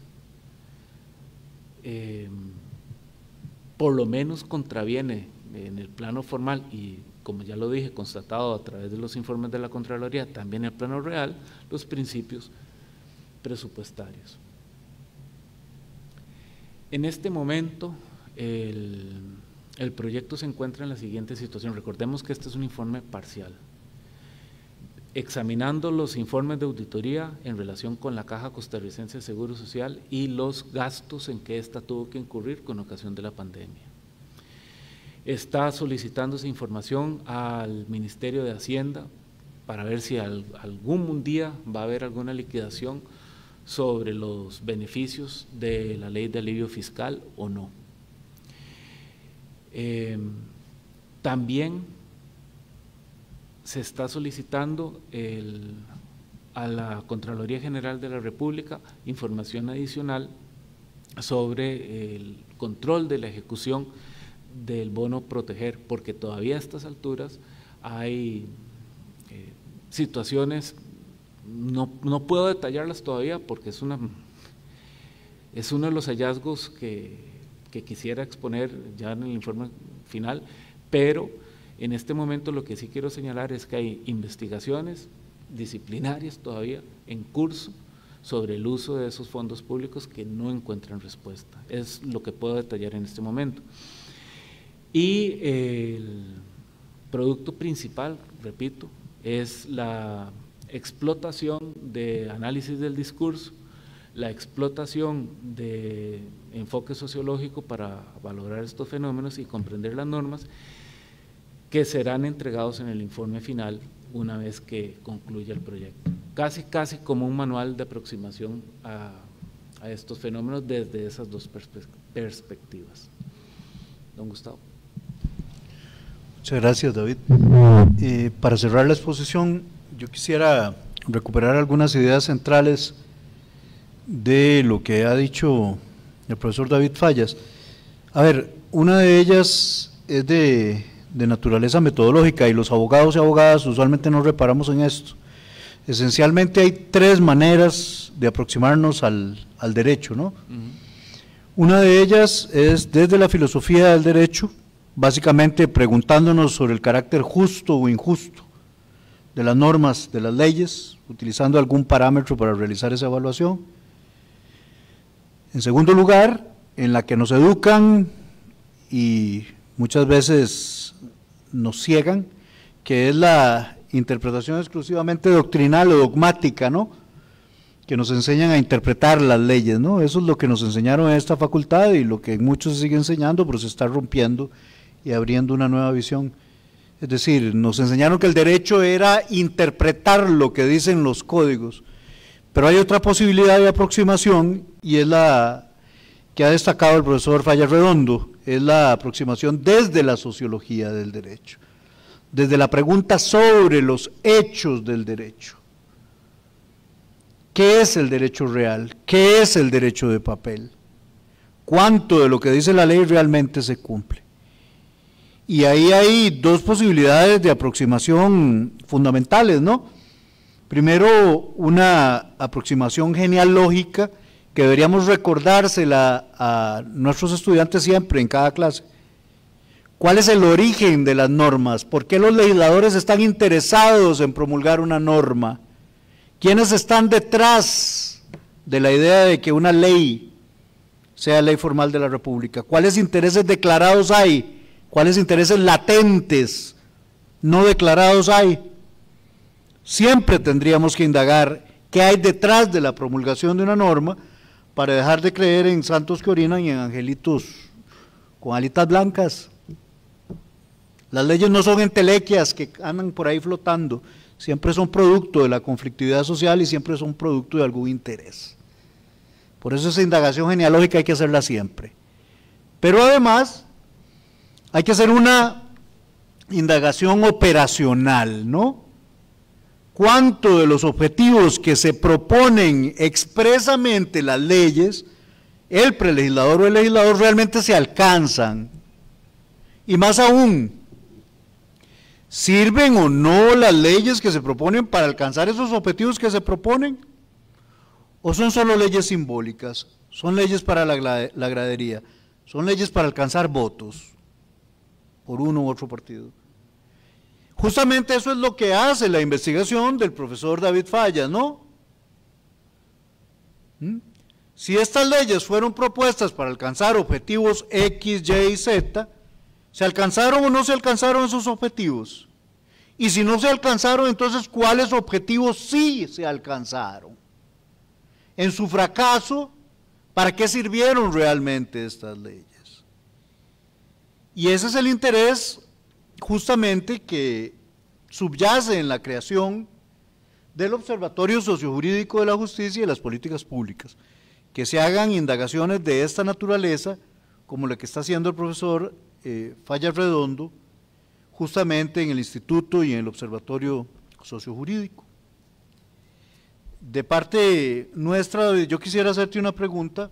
por lo menos contraviene en el plano formal y, como ya lo dije, constatado a través de los informes de la Contraloría, también en el plano real, los principios presupuestarios. En este momento, el proyecto se encuentra en la siguiente situación. Recordemos que este es un informe parcial. Examinando los informes de auditoría en relación con la Caja Costarricense de Seguro Social y los gastos en que ésta tuvo que incurrir con ocasión de la pandemia. Está solicitándose información al Ministerio de Hacienda para ver si algún día va a haber alguna liquidación sobre los beneficios de la ley de alivio fiscal o no. También se está solicitando a la Contraloría General de la República información adicional sobre el control de la ejecución del bono proteger, porque todavía a estas alturas hay situaciones, no puedo detallarlas todavía porque es uno de los hallazgos que quisiera exponer ya en el informe final, pero en este momento lo que sí quiero señalar es que hay investigaciones disciplinarias todavía en curso sobre el uso de esos fondos públicos que no encuentran respuesta. Es lo que puedo detallar en este momento. Y el producto principal, repito, es la explotación de análisis del discurso, la explotación de enfoque sociológico para valorar estos fenómenos y comprender las normas que serán entregados en el informe final una vez que concluya el proyecto. Casi como un manual de aproximación a estos fenómenos desde esas dos perspectivas. Don Gustavo. Muchas gracias, David. Para cerrar la exposición, yo quisiera recuperar algunas ideas centrales de lo que ha dicho el profesor David Fallas. A ver, una de ellas es de naturaleza metodológica y los abogados y abogadas usualmente no reparamos en esto. Esencialmente hay tres maneras de aproximarnos al derecho, ¿no? Una de ellas es desde la filosofía del derecho, básicamente preguntándonos sobre el carácter justo o injusto de las normas, de las leyes, utilizando algún parámetro para realizar esa evaluación. En segundo lugar, en la que nos educan y muchas veces nos ciegan, que es la interpretación exclusivamente doctrinal o dogmática, ¿no?, que nos enseñan a interpretar las leyes, ¿no? Eso es lo que nos enseñaron en esta facultad y lo que muchos se sigue enseñando, pero se está rompiendo y abriendo una nueva visión. Es decir, nos enseñaron que el derecho era interpretar lo que dicen los códigos, pero hay otra posibilidad de aproximación y es la que ha destacado el profesor Fallas Redondo, es la aproximación desde la sociología del derecho, desde la pregunta sobre los hechos del derecho. ¿Qué es el derecho real? ¿Qué es el derecho de papel? ¿Cuánto de lo que dice la ley realmente se cumple? Y ahí hay dos posibilidades de aproximación fundamentales, ¿no? Primero, una aproximación genealógica que deberíamos recordársela a nuestros estudiantes siempre en cada clase. ¿Cuál es el origen de las normas? ¿Por qué los legisladores están interesados en promulgar una norma? ¿Quiénes están detrás de la idea de que una ley sea ley formal de la República? ¿Cuáles intereses declarados hay? ¿Cuáles intereses latentes, no declarados hay? Siempre tendríamos que indagar qué hay detrás de la promulgación de una norma para dejar de creer en santos que orinan y en angelitos con alitas blancas. Las leyes no son entelequias que andan por ahí flotando, siempre son producto de la conflictividad social y siempre son producto de algún interés. Por eso esa indagación genealógica hay que hacerla siempre. Pero además hay que hacer una indagación operacional, ¿no? ¿Cuánto de los objetivos que se proponen expresamente las leyes, el prelegislador o el legislador realmente se alcanzan? Y más aún, ¿sirven o no las leyes que se proponen para alcanzar esos objetivos que se proponen? ¿O son solo leyes simbólicas? Son leyes para la gradería, son leyes para alcanzar votos por uno u otro partido. Justamente eso es lo que hace la investigación del profesor David Fallas, ¿no? Si estas leyes fueron propuestas para alcanzar objetivos X, Y y Z, ¿se alcanzaron o no se alcanzaron esos objetivos? Y si no se alcanzaron, entonces, ¿cuáles objetivos sí se alcanzaron? En su fracaso, ¿para qué sirvieron realmente estas leyes? Y ese es el interés justamente que subyace en la creación del Observatorio Sociojurídico de la Justicia y de las Políticas Públicas, que se hagan indagaciones de esta naturaleza, como la que está haciendo el profesor Fallas Redondo, justamente en el Instituto y en el Observatorio Sociojurídico. De parte nuestra, yo quisiera hacerte una pregunta,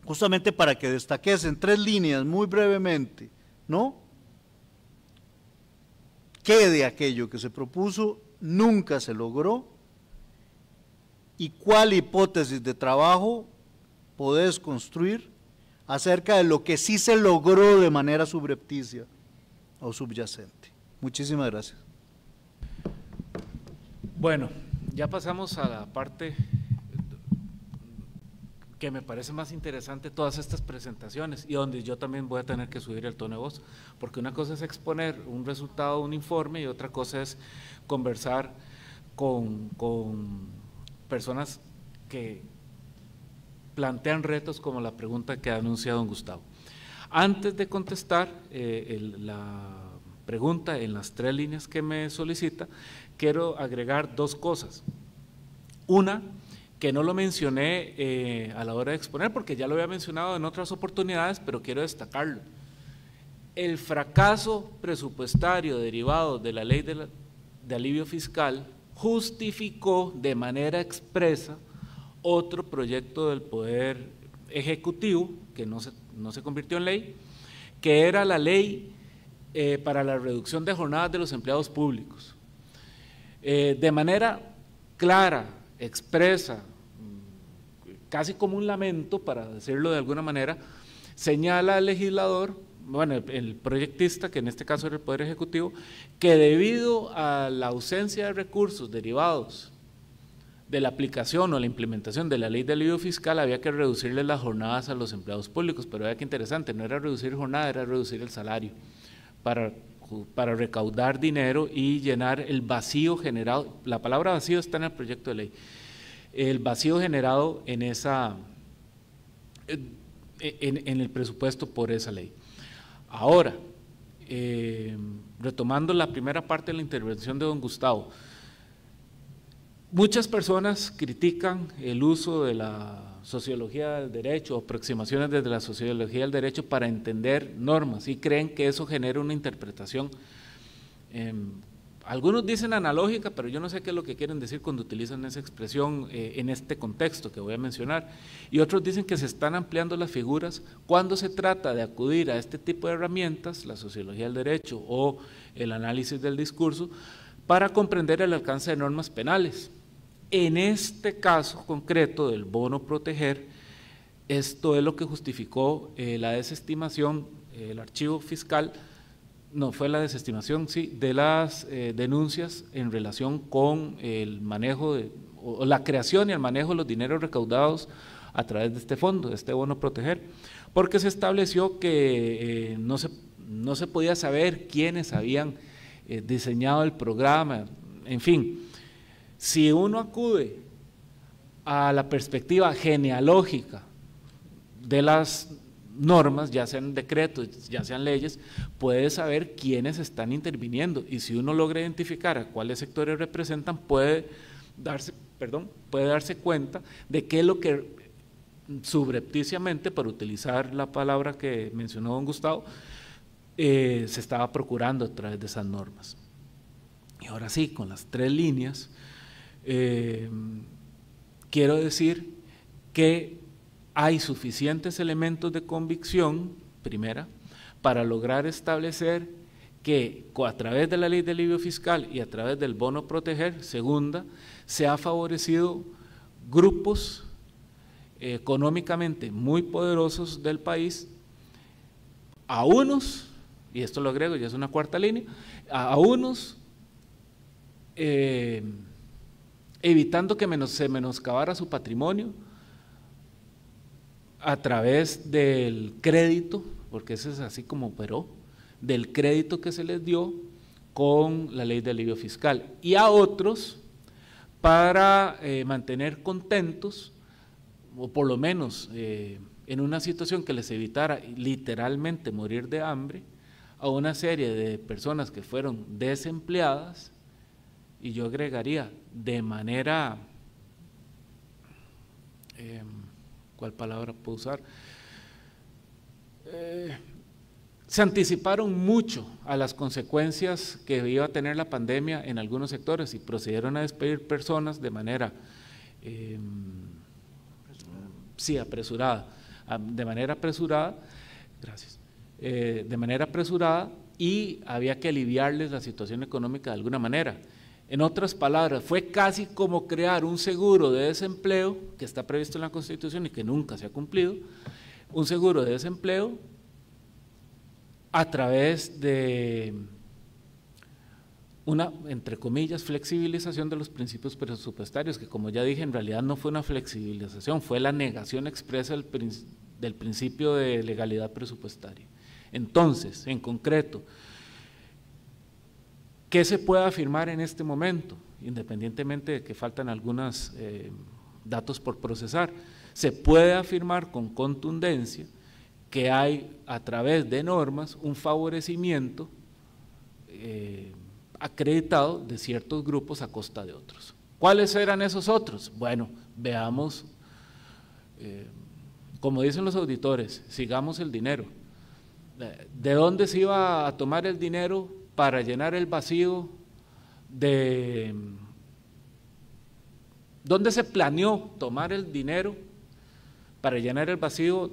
justamente para que destaques en 3 líneas, muy brevemente, ¿no? ¿Qué de aquello que se propuso nunca se logró? ¿Y cuál hipótesis de trabajo podés construir acerca de lo que sí se logró de manera subrepticia o subyacente? Muchísimas gracias. Bueno, ya pasamos a la parte que me parece más interesante de todas estas presentaciones y donde yo también voy a tener que subir el tono de voz, porque una cosa es exponer un resultado, un informe, y otra cosa es conversar con personas que plantean retos como la pregunta que ha anunciado don Gustavo. Antes de contestar la pregunta en las 3 líneas que me solicita, quiero agregar 2 cosas. Una, que no lo mencioné a la hora de exponer, porque ya lo había mencionado en otras oportunidades, pero quiero destacarlo. El fracaso presupuestario derivado de la ley de alivio fiscal justificó de manera expresa otro proyecto del Poder Ejecutivo, que no se convirtió en ley, que era la ley para la reducción de jornadas de los empleados públicos. De manera clara, expresa, casi como un lamento, para decirlo de alguna manera, señala al legislador, bueno, el proyectista, que en este caso era el Poder Ejecutivo, que debido a la ausencia de recursos derivados de la aplicación o la implementación de la ley de alivio fiscal, había que reducirle las jornadas a los empleados públicos. Pero vea qué interesante, no era reducir jornada, era reducir el salario para recaudar dinero y llenar el vacío generado. La palabra vacío está en el proyecto de ley, el vacío generado en el presupuesto por esa ley. Ahora, retomando la primera parte de la intervención de don Gustavo, muchas personas critican el uso de la sociología del derecho, aproximaciones desde la sociología del derecho para entender normas, y creen que eso genera una interpretación, algunos dicen analógica, pero yo no sé qué es lo que quieren decir cuando utilizan esa expresión en este contexto que voy a mencionar, y otros dicen que se están ampliando las figuras cuando se trata de acudir a este tipo de herramientas, la sociología del derecho o el análisis del discurso, para comprender el alcance de normas penales. En este caso concreto del bono proteger, esto es lo que justificó la desestimación, el archivo fiscal, no fue la desestimación, sí, de las denuncias en relación con el manejo o la creación y el manejo de los dineros recaudados a través de este fondo, de este bono proteger, porque se estableció que no se podía saber quiénes habían diseñado el programa, en fin. Si uno acude a la perspectiva genealógica de las normas, ya sean decretos, ya sean leyes, puede saber quiénes están interviniendo, y si uno logra identificar a cuáles sectores representan, puede darse cuenta de qué es lo que subrepticiamente, para utilizar la palabra que mencionó don Gustavo, se estaba procurando a través de esas normas. Y ahora sí, con las 3 líneas, quiero decir que hay suficientes elementos de convicción, primera, para lograr establecer que a través de la ley de alivio fiscal y a través del bono proteger, segunda, se ha favorecido grupos económicamente muy poderosos del país, a unos, y esto lo agrego, ya es una 4ª línea, a unos evitando que se menoscabara su patrimonio a través del crédito, porque ese es así como operó, del crédito que se les dio con la ley de alivio fiscal, y a otros para mantener contentos, o por lo menos en una situación que les evitara literalmente morir de hambre, a una serie de personas que fueron desempleadas, y yo agregaría de manera, ¿cuál palabra puedo usar? Se anticiparon mucho a las consecuencias que iba a tener la pandemia en algunos sectores y procedieron a despedir personas de manera apresurada, gracias, de manera apresurada, y había que aliviarles la situación económica de alguna manera. En otras palabras, fue casi como crear un seguro de desempleo que está previsto en la Constitución y que nunca se ha cumplido, un seguro de desempleo a través de una, entre comillas, flexibilización de los principios presupuestarios, que como ya dije, en realidad no fue una flexibilización, fue la negación expresa del principio de legalidad presupuestaria. Entonces, en concreto, ¿qué se puede afirmar en este momento? Independientemente de que faltan algunos datos por procesar, se puede afirmar con contundencia que hay a través de normas un favorecimiento acreditado de ciertos grupos a costa de otros. ¿Cuáles eran esos otros? Bueno, veamos, como dicen los auditores, sigamos el dinero. ¿De dónde se iba a tomar el dinero para llenar el vacío de… ¿Dónde se planeó tomar el dinero para llenar el vacío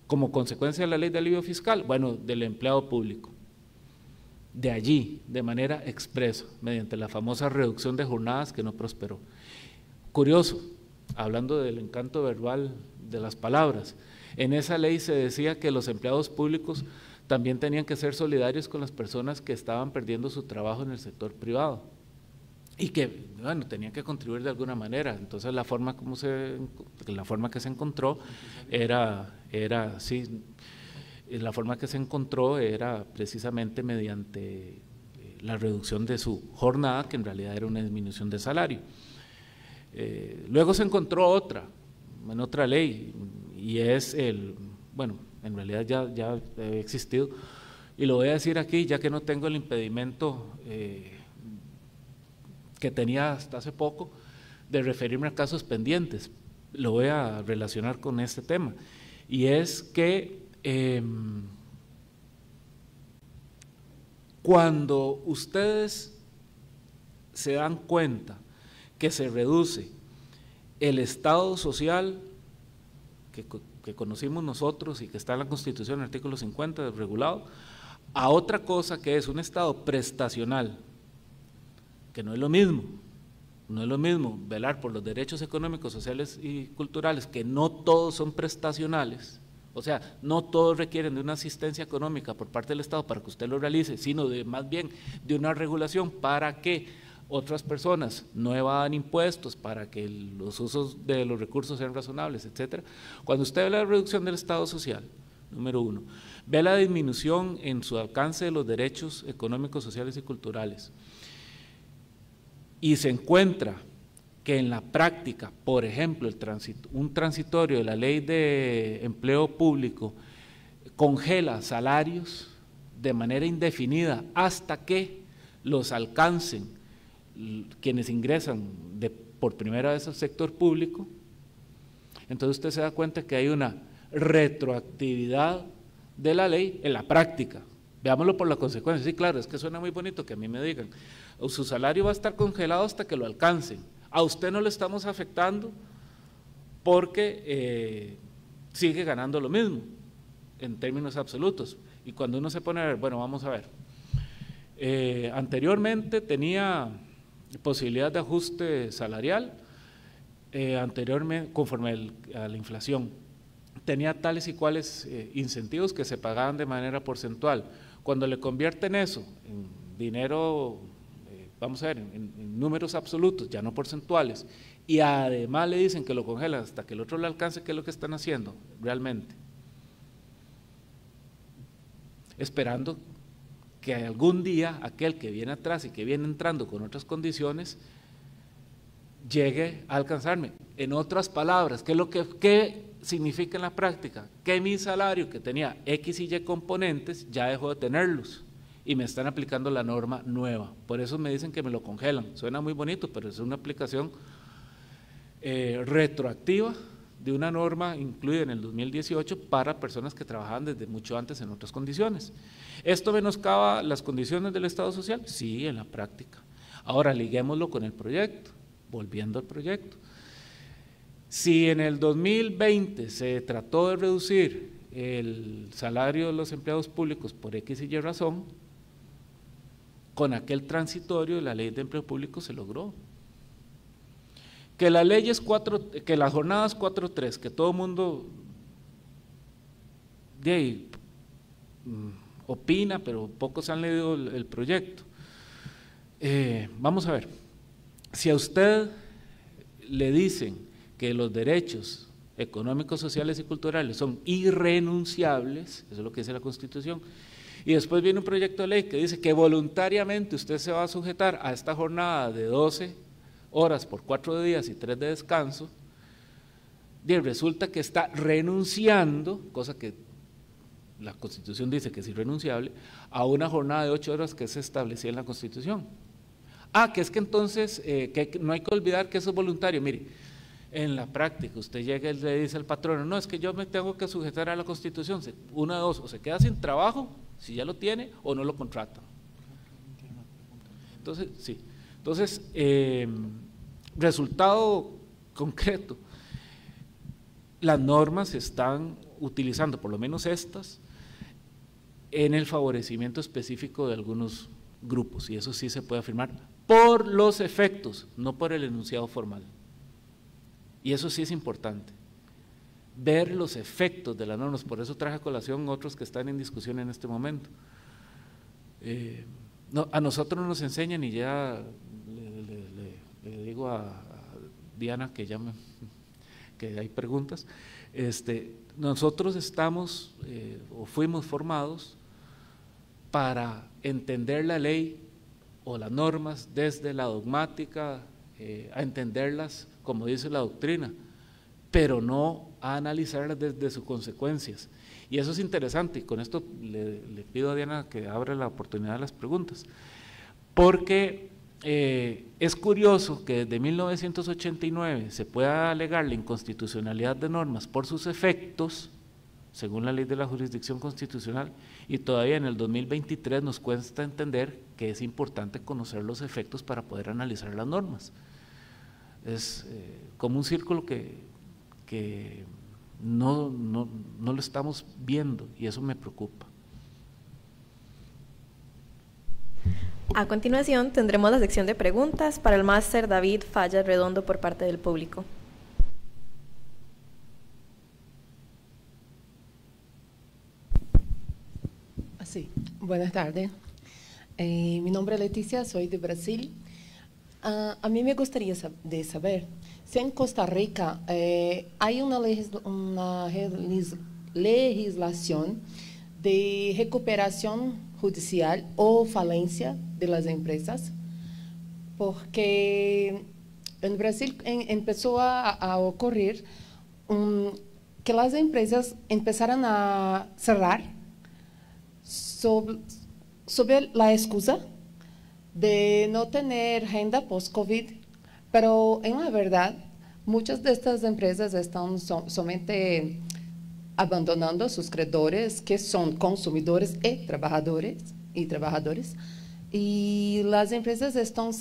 como consecuencia de la ley de alivio fiscal? Bueno, del empleado público. De allí, de manera expresa, mediante la famosa reducción de jornadas que no prosperó. Curioso, hablando del encanto verbal de las palabras, en esa ley se decía que los empleados públicos también tenían que ser solidarios con las personas que estaban perdiendo su trabajo en el sector privado y que, bueno, tenían que contribuir de alguna manera. Entonces la forma que se encontró era precisamente mediante la reducción de su jornada, que en realidad era una disminución de salario. Luego se encontró en otra ley, y es bueno, en realidad ya ha existido, y lo voy a decir aquí ya que no tengo el impedimento que tenía hasta hace poco de referirme a casos pendientes, lo voy a relacionar con este tema, y es que cuando ustedes se dan cuenta que se reduce el Estado social que conocimos nosotros y que está en la Constitución, en el artículo 50 regulado, a otra cosa que es un Estado prestacional, que no es lo mismo, No es lo mismo velar por los derechos económicos, sociales y culturales, que no todos son prestacionales, o sea, no todos requieren de una asistencia económica por parte del Estado para que usted lo realice, sino más bien de una regulación para que otras personas no evadan impuestos, para que los usos de los recursos sean razonables, etcétera. Cuando usted ve la reducción del Estado social, número uno, ve la disminución en su alcance de los derechos económicos, sociales y culturales, y se encuentra que en la práctica, por ejemplo, un transitorio de la Ley de Empleo Público congela salarios de manera indefinida hasta que los alcancen quienes ingresan por primera vez al sector público, entonces usted se da cuenta que hay una retroactividad de la ley en la práctica. Veámoslo por la consecuencia. Sí, claro, es que suena muy bonito que a mí me digan, su salario va a estar congelado hasta que lo alcancen. A usted no le estamos afectando porque sigue ganando lo mismo en términos absolutos. Y cuando uno se pone a ver, bueno, vamos a ver, anteriormente tenía posibilidad de ajuste salarial, anteriormente conforme a la inflación, tenía tales y cuales incentivos que se pagaban de manera porcentual. Cuando le convierten eso en dinero, vamos a ver, en números absolutos, ya no porcentuales, y además le dicen que lo congelan hasta que el otro le alcance, ¿qué es lo que están haciendo realmente? Esperando que algún día aquel que viene atrás y que viene entrando con otras condiciones llegue a alcanzarme. En otras palabras, ¿qué significa en la práctica? Que mi salario, que tenía X y Y componentes, ya dejó de tenerlos y me están aplicando la norma nueva. Por eso me dicen que me lo congelan. Suena muy bonito, pero es una aplicación retroactiva de una norma incluida en el 2018 para personas que trabajaban desde mucho antes en otras condiciones. ¿Esto menoscaba las condiciones del Estado social? Sí, en la práctica. Ahora liguémoslo con el proyecto, volviendo al proyecto. Si en el 2020 se trató de reducir el salario de los empleados públicos por X y Y razón, con aquel transitorio de la Ley de Empleo Público se logró. Que la ley es que las jornadas 4-3, que todo el mundo opina, pero pocos han leído el proyecto. Vamos a ver, si a usted le dicen que los derechos económicos, sociales y culturales son irrenunciables, eso es lo que dice la Constitución, y después viene un proyecto de ley que dice que voluntariamente usted se va a sujetar a esta jornada de 12 horas por 4 días y 3 de descanso, y resulta que está renunciando, cosa que la Constitución dice que es irrenunciable, a una jornada de 8 horas que se establecía en la Constitución. Que es que entonces que no hay que olvidar que eso es voluntario. Mire, en la práctica usted llega y le dice al patrono, no, es que yo me tengo que sujetar a la Constitución, una de dos, o se queda sin trabajo, si ya lo tiene, o no lo contratan. Entonces, sí. Entonces, resultado concreto, las normas se están utilizando, por lo menos estas, en el favorecimiento específico de algunos grupos, y eso sí se puede afirmar, por los efectos, no por el enunciado formal. Y eso sí es importante, ver los efectos de las normas, por eso traje a colación otros que están en discusión en este momento. No, a nosotros nos enseñan, y ya le digo a Diana que que hay preguntas, nosotros estamos o fuimos formados para entender la ley o las normas desde la dogmática, a entenderlas como dice la doctrina, pero no a analizarlas desde sus consecuencias. Y eso es interesante, y con esto le pido a Diana que abra la oportunidad de las preguntas, porque es curioso que desde 1989 se pueda alegar la inconstitucionalidad de normas por sus efectos, según la ley de la jurisdicción constitucional, y todavía en el 2023 nos cuesta entender que es importante conocer los efectos para poder analizar las normas. Es como un círculo que no lo estamos viendo, y eso me preocupa. A continuación tendremos la sección de preguntas para el máster David Falla Redondo por parte del público. Sí, buenas tardes. Mi nombre es Leticia, soy de Brasil. A mí me gustaría de saber si en Costa Rica hay una legislación de recuperación judicial o falencia de las empresas, porque en Brasil empezó a ocurrir que las empresas empezaron a cerrar sobre la excusa de no tener renta post-COVID, pero en la verdad muchas de estas empresas están somente abandonando sus credores, que son consumidores y trabajadoras, y las empresas están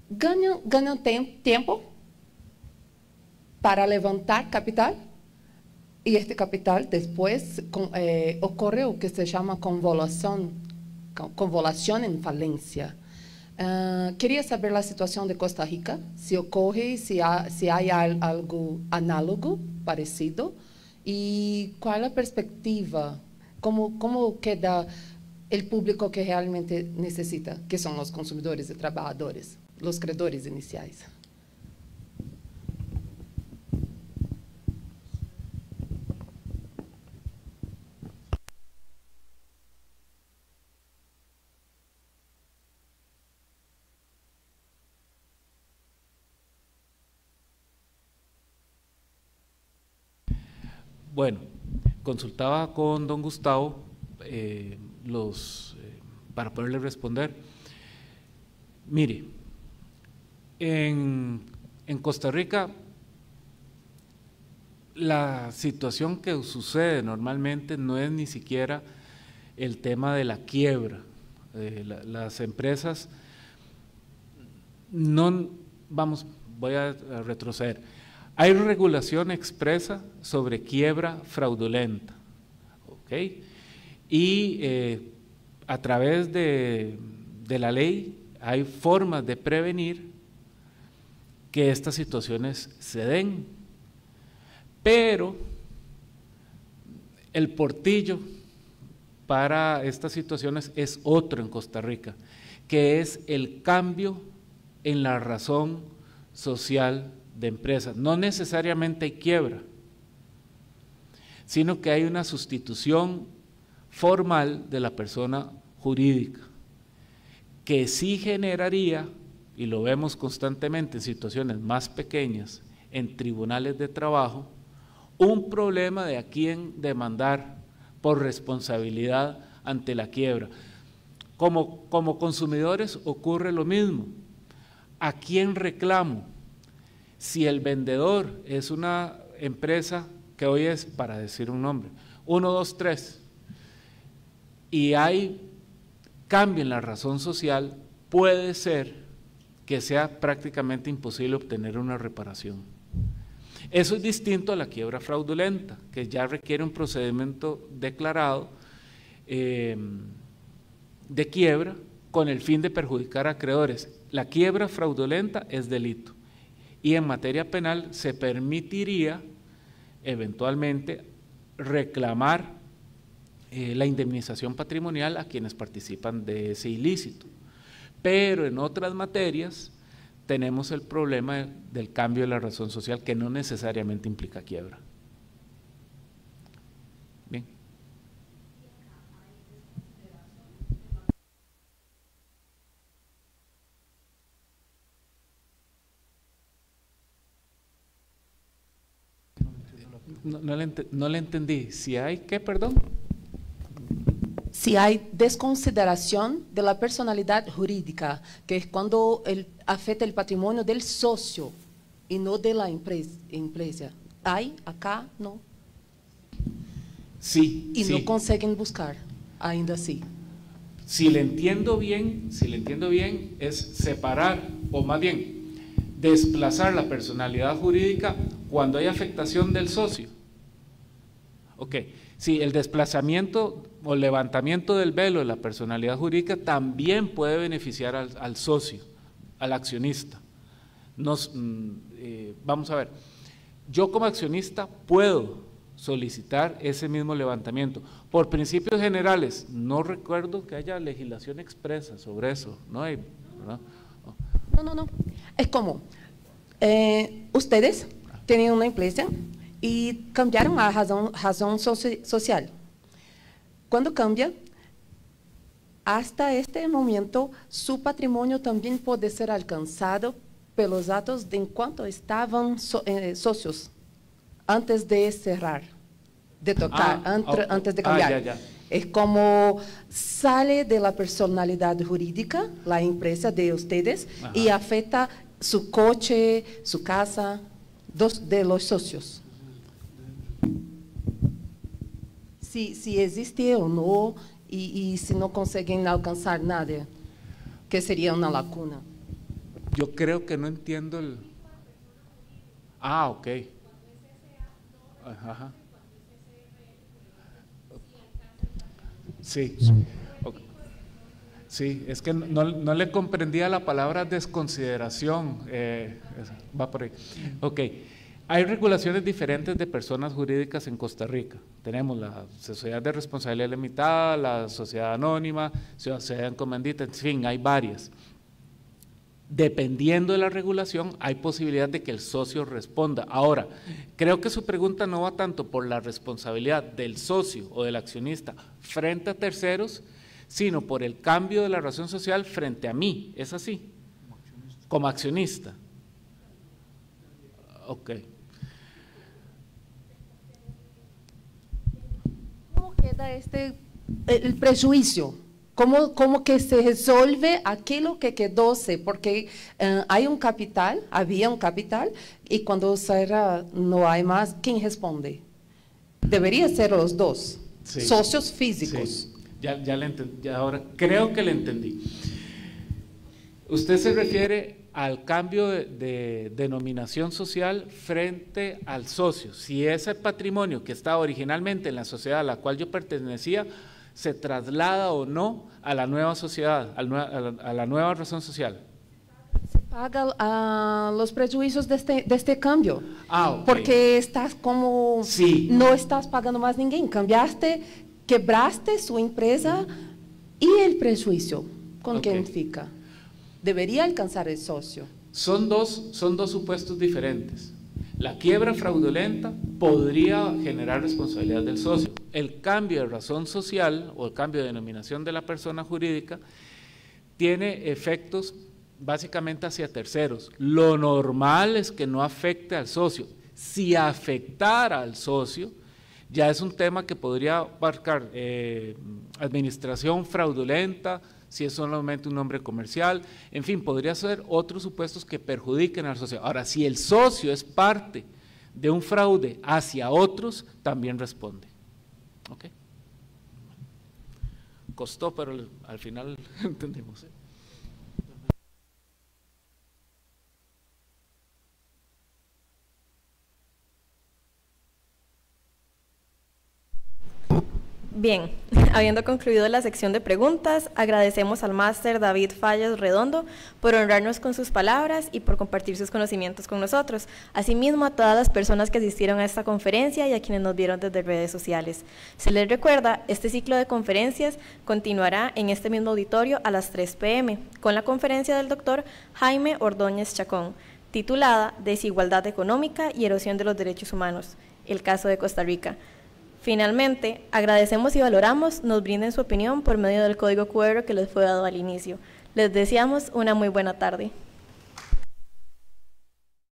ganan tiempo para levantar capital, y este capital después ocurre lo que se llama convolución en falencia. Quería saber la situación de Costa Rica, si ocurre, si hay algo análogo, parecido, y cuál es la perspectiva, cómo queda el público que realmente necesita, que son los consumidores y trabajadores, los credores iniciales. Bueno, consultaba con don Gustavo para poderle responder. Mire, en Costa Rica la situación que sucede normalmente no es ni siquiera el tema de la quiebra. Las empresas no, voy a retroceder. Hay regulación expresa sobre quiebra fraudulenta, ¿ok? Y a través de la ley hay formas de prevenir que estas situaciones se den, pero el portillo para estas situaciones es otro en Costa Rica, que es el cambio en la razón social de empresas. No necesariamente hay quiebra, sino que hay una sustitución formal de la persona jurídica, que sí generaría, y lo vemos constantemente en situaciones más pequeñas, en tribunales de trabajo, un problema de a quién demandar por responsabilidad ante la quiebra. Como consumidores ocurre lo mismo. ¿A quién reclamo? Si el vendedor es una empresa que hoy es, para decir un nombre, 1, 2, 3, y hay cambio en la razón social, puede ser que sea prácticamente imposible obtener una reparación. Eso es distinto a la quiebra fraudulenta, que ya requiere un procedimiento declarado de quiebra con el fin de perjudicar a acreedores. La quiebra fraudulenta es delito. Y en materia penal se permitiría eventualmente reclamar la indemnización patrimonial a quienes participan de ese ilícito. Pero en otras materias tenemos el problema del cambio de la razón social, que no necesariamente implica quiebra. Bien. No le entendí. Si hay, ¿qué, perdón? Si hay desconsideración de la personalidad jurídica, que es cuando afecta el patrimonio del socio y no de la empresa. ¿Hay? Acá no. Sí. Y sí. no consiguen buscar, ainda así. Si le entiendo bien, es separar, o más bien, desplazar la personalidad jurídica cuando hay afectación del socio. Ok, sí, el desplazamiento o levantamiento del velo de la personalidad jurídica también puede beneficiar al socio, al accionista. Vamos a ver, yo como accionista puedo solicitar ese mismo levantamiento. Por principios generales, no recuerdo que haya legislación expresa sobre eso, ¿no hay? ¿Verdad? No. Es como, ustedes tienen una empresa y cambiaron a razón social. Cuando cambia, hasta este momento, su patrimonio también puede ser alcanzado por los datos de en cuanto estaban socios, antes de cerrar, de tocar, antes de cambiar. Ya. Es como sale de la personalidad jurídica, la empresa de ustedes, y afecta su coche, su casa, de los socios. Si existe o no, y si no consiguen alcanzar nada, que sería una lacuna. Yo creo que no entiendo el… ok. Ajá. Sí. Okay. Sí, es que no le comprendía la palabra desconsideración. Va por ahí. Ok. Hay regulaciones diferentes de personas jurídicas en Costa Rica. Tenemos la sociedad de responsabilidad limitada, la sociedad anónima, sociedad en comandita, en fin, hay varias. Dependiendo de la regulación, hay posibilidad de que el socio responda. Ahora, creo que su pregunta no va tanto por la responsabilidad del socio o del accionista frente a terceros, sino por el cambio de la razón social frente a mí. ¿Es así? Como accionista. Ok. ¿Cómo queda el prejuicio? ¿Cómo que se resuelve aquello que quedóse? Porque había un capital, y cuando cierra no hay más, ¿quién responde? Debería ser los dos, sí. Socios físicos. Sí. Ya le entendí, ahora creo que le entendí. Usted se refiere al cambio de denominación social frente al socio. Si ese patrimonio que estaba originalmente en la sociedad a la cual yo pertenecía se traslada o no a la nueva sociedad, a la nueva razón social. Se paga los prejuicios de este cambio. Okay. Porque estás como… Sí. No estás pagando más ninguém. Cambiaste, quebraste su empresa y el prejuicio. ¿Con quién fica? Debería alcanzar el socio. Son dos supuestos diferentes. La quiebra fraudulenta podría generar responsabilidad del socio. El cambio de razón social o el cambio de denominación de la persona jurídica tiene efectos básicamente hacia terceros. Lo normal es que no afecte al socio. Si afectara al socio, ya es un tema que podría abarcar administración fraudulenta, si es solamente un nombre comercial, en fin, podría ser otros supuestos que perjudiquen al socio. Ahora, si el socio es parte de un fraude hacia otros, también responde. ¿Ok? Costó, pero al final entendemos. Bien, habiendo concluido la sección de preguntas, agradecemos al máster David Fallas Redondo por honrarnos con sus palabras y por compartir sus conocimientos con nosotros. Asimismo, a todas las personas que asistieron a esta conferencia y a quienes nos vieron desde redes sociales. Se les recuerda, este ciclo de conferencias continuará en este mismo auditorio a las 3 p.m. con la conferencia del doctor Jaime Ordóñez Chacón, titulada Desigualdad económica y erosión de los derechos humanos, el caso de Costa Rica. Finalmente, agradecemos y valoramos nos brinden su opinión por medio del código QR que les fue dado al inicio. Les deseamos una muy buena tarde.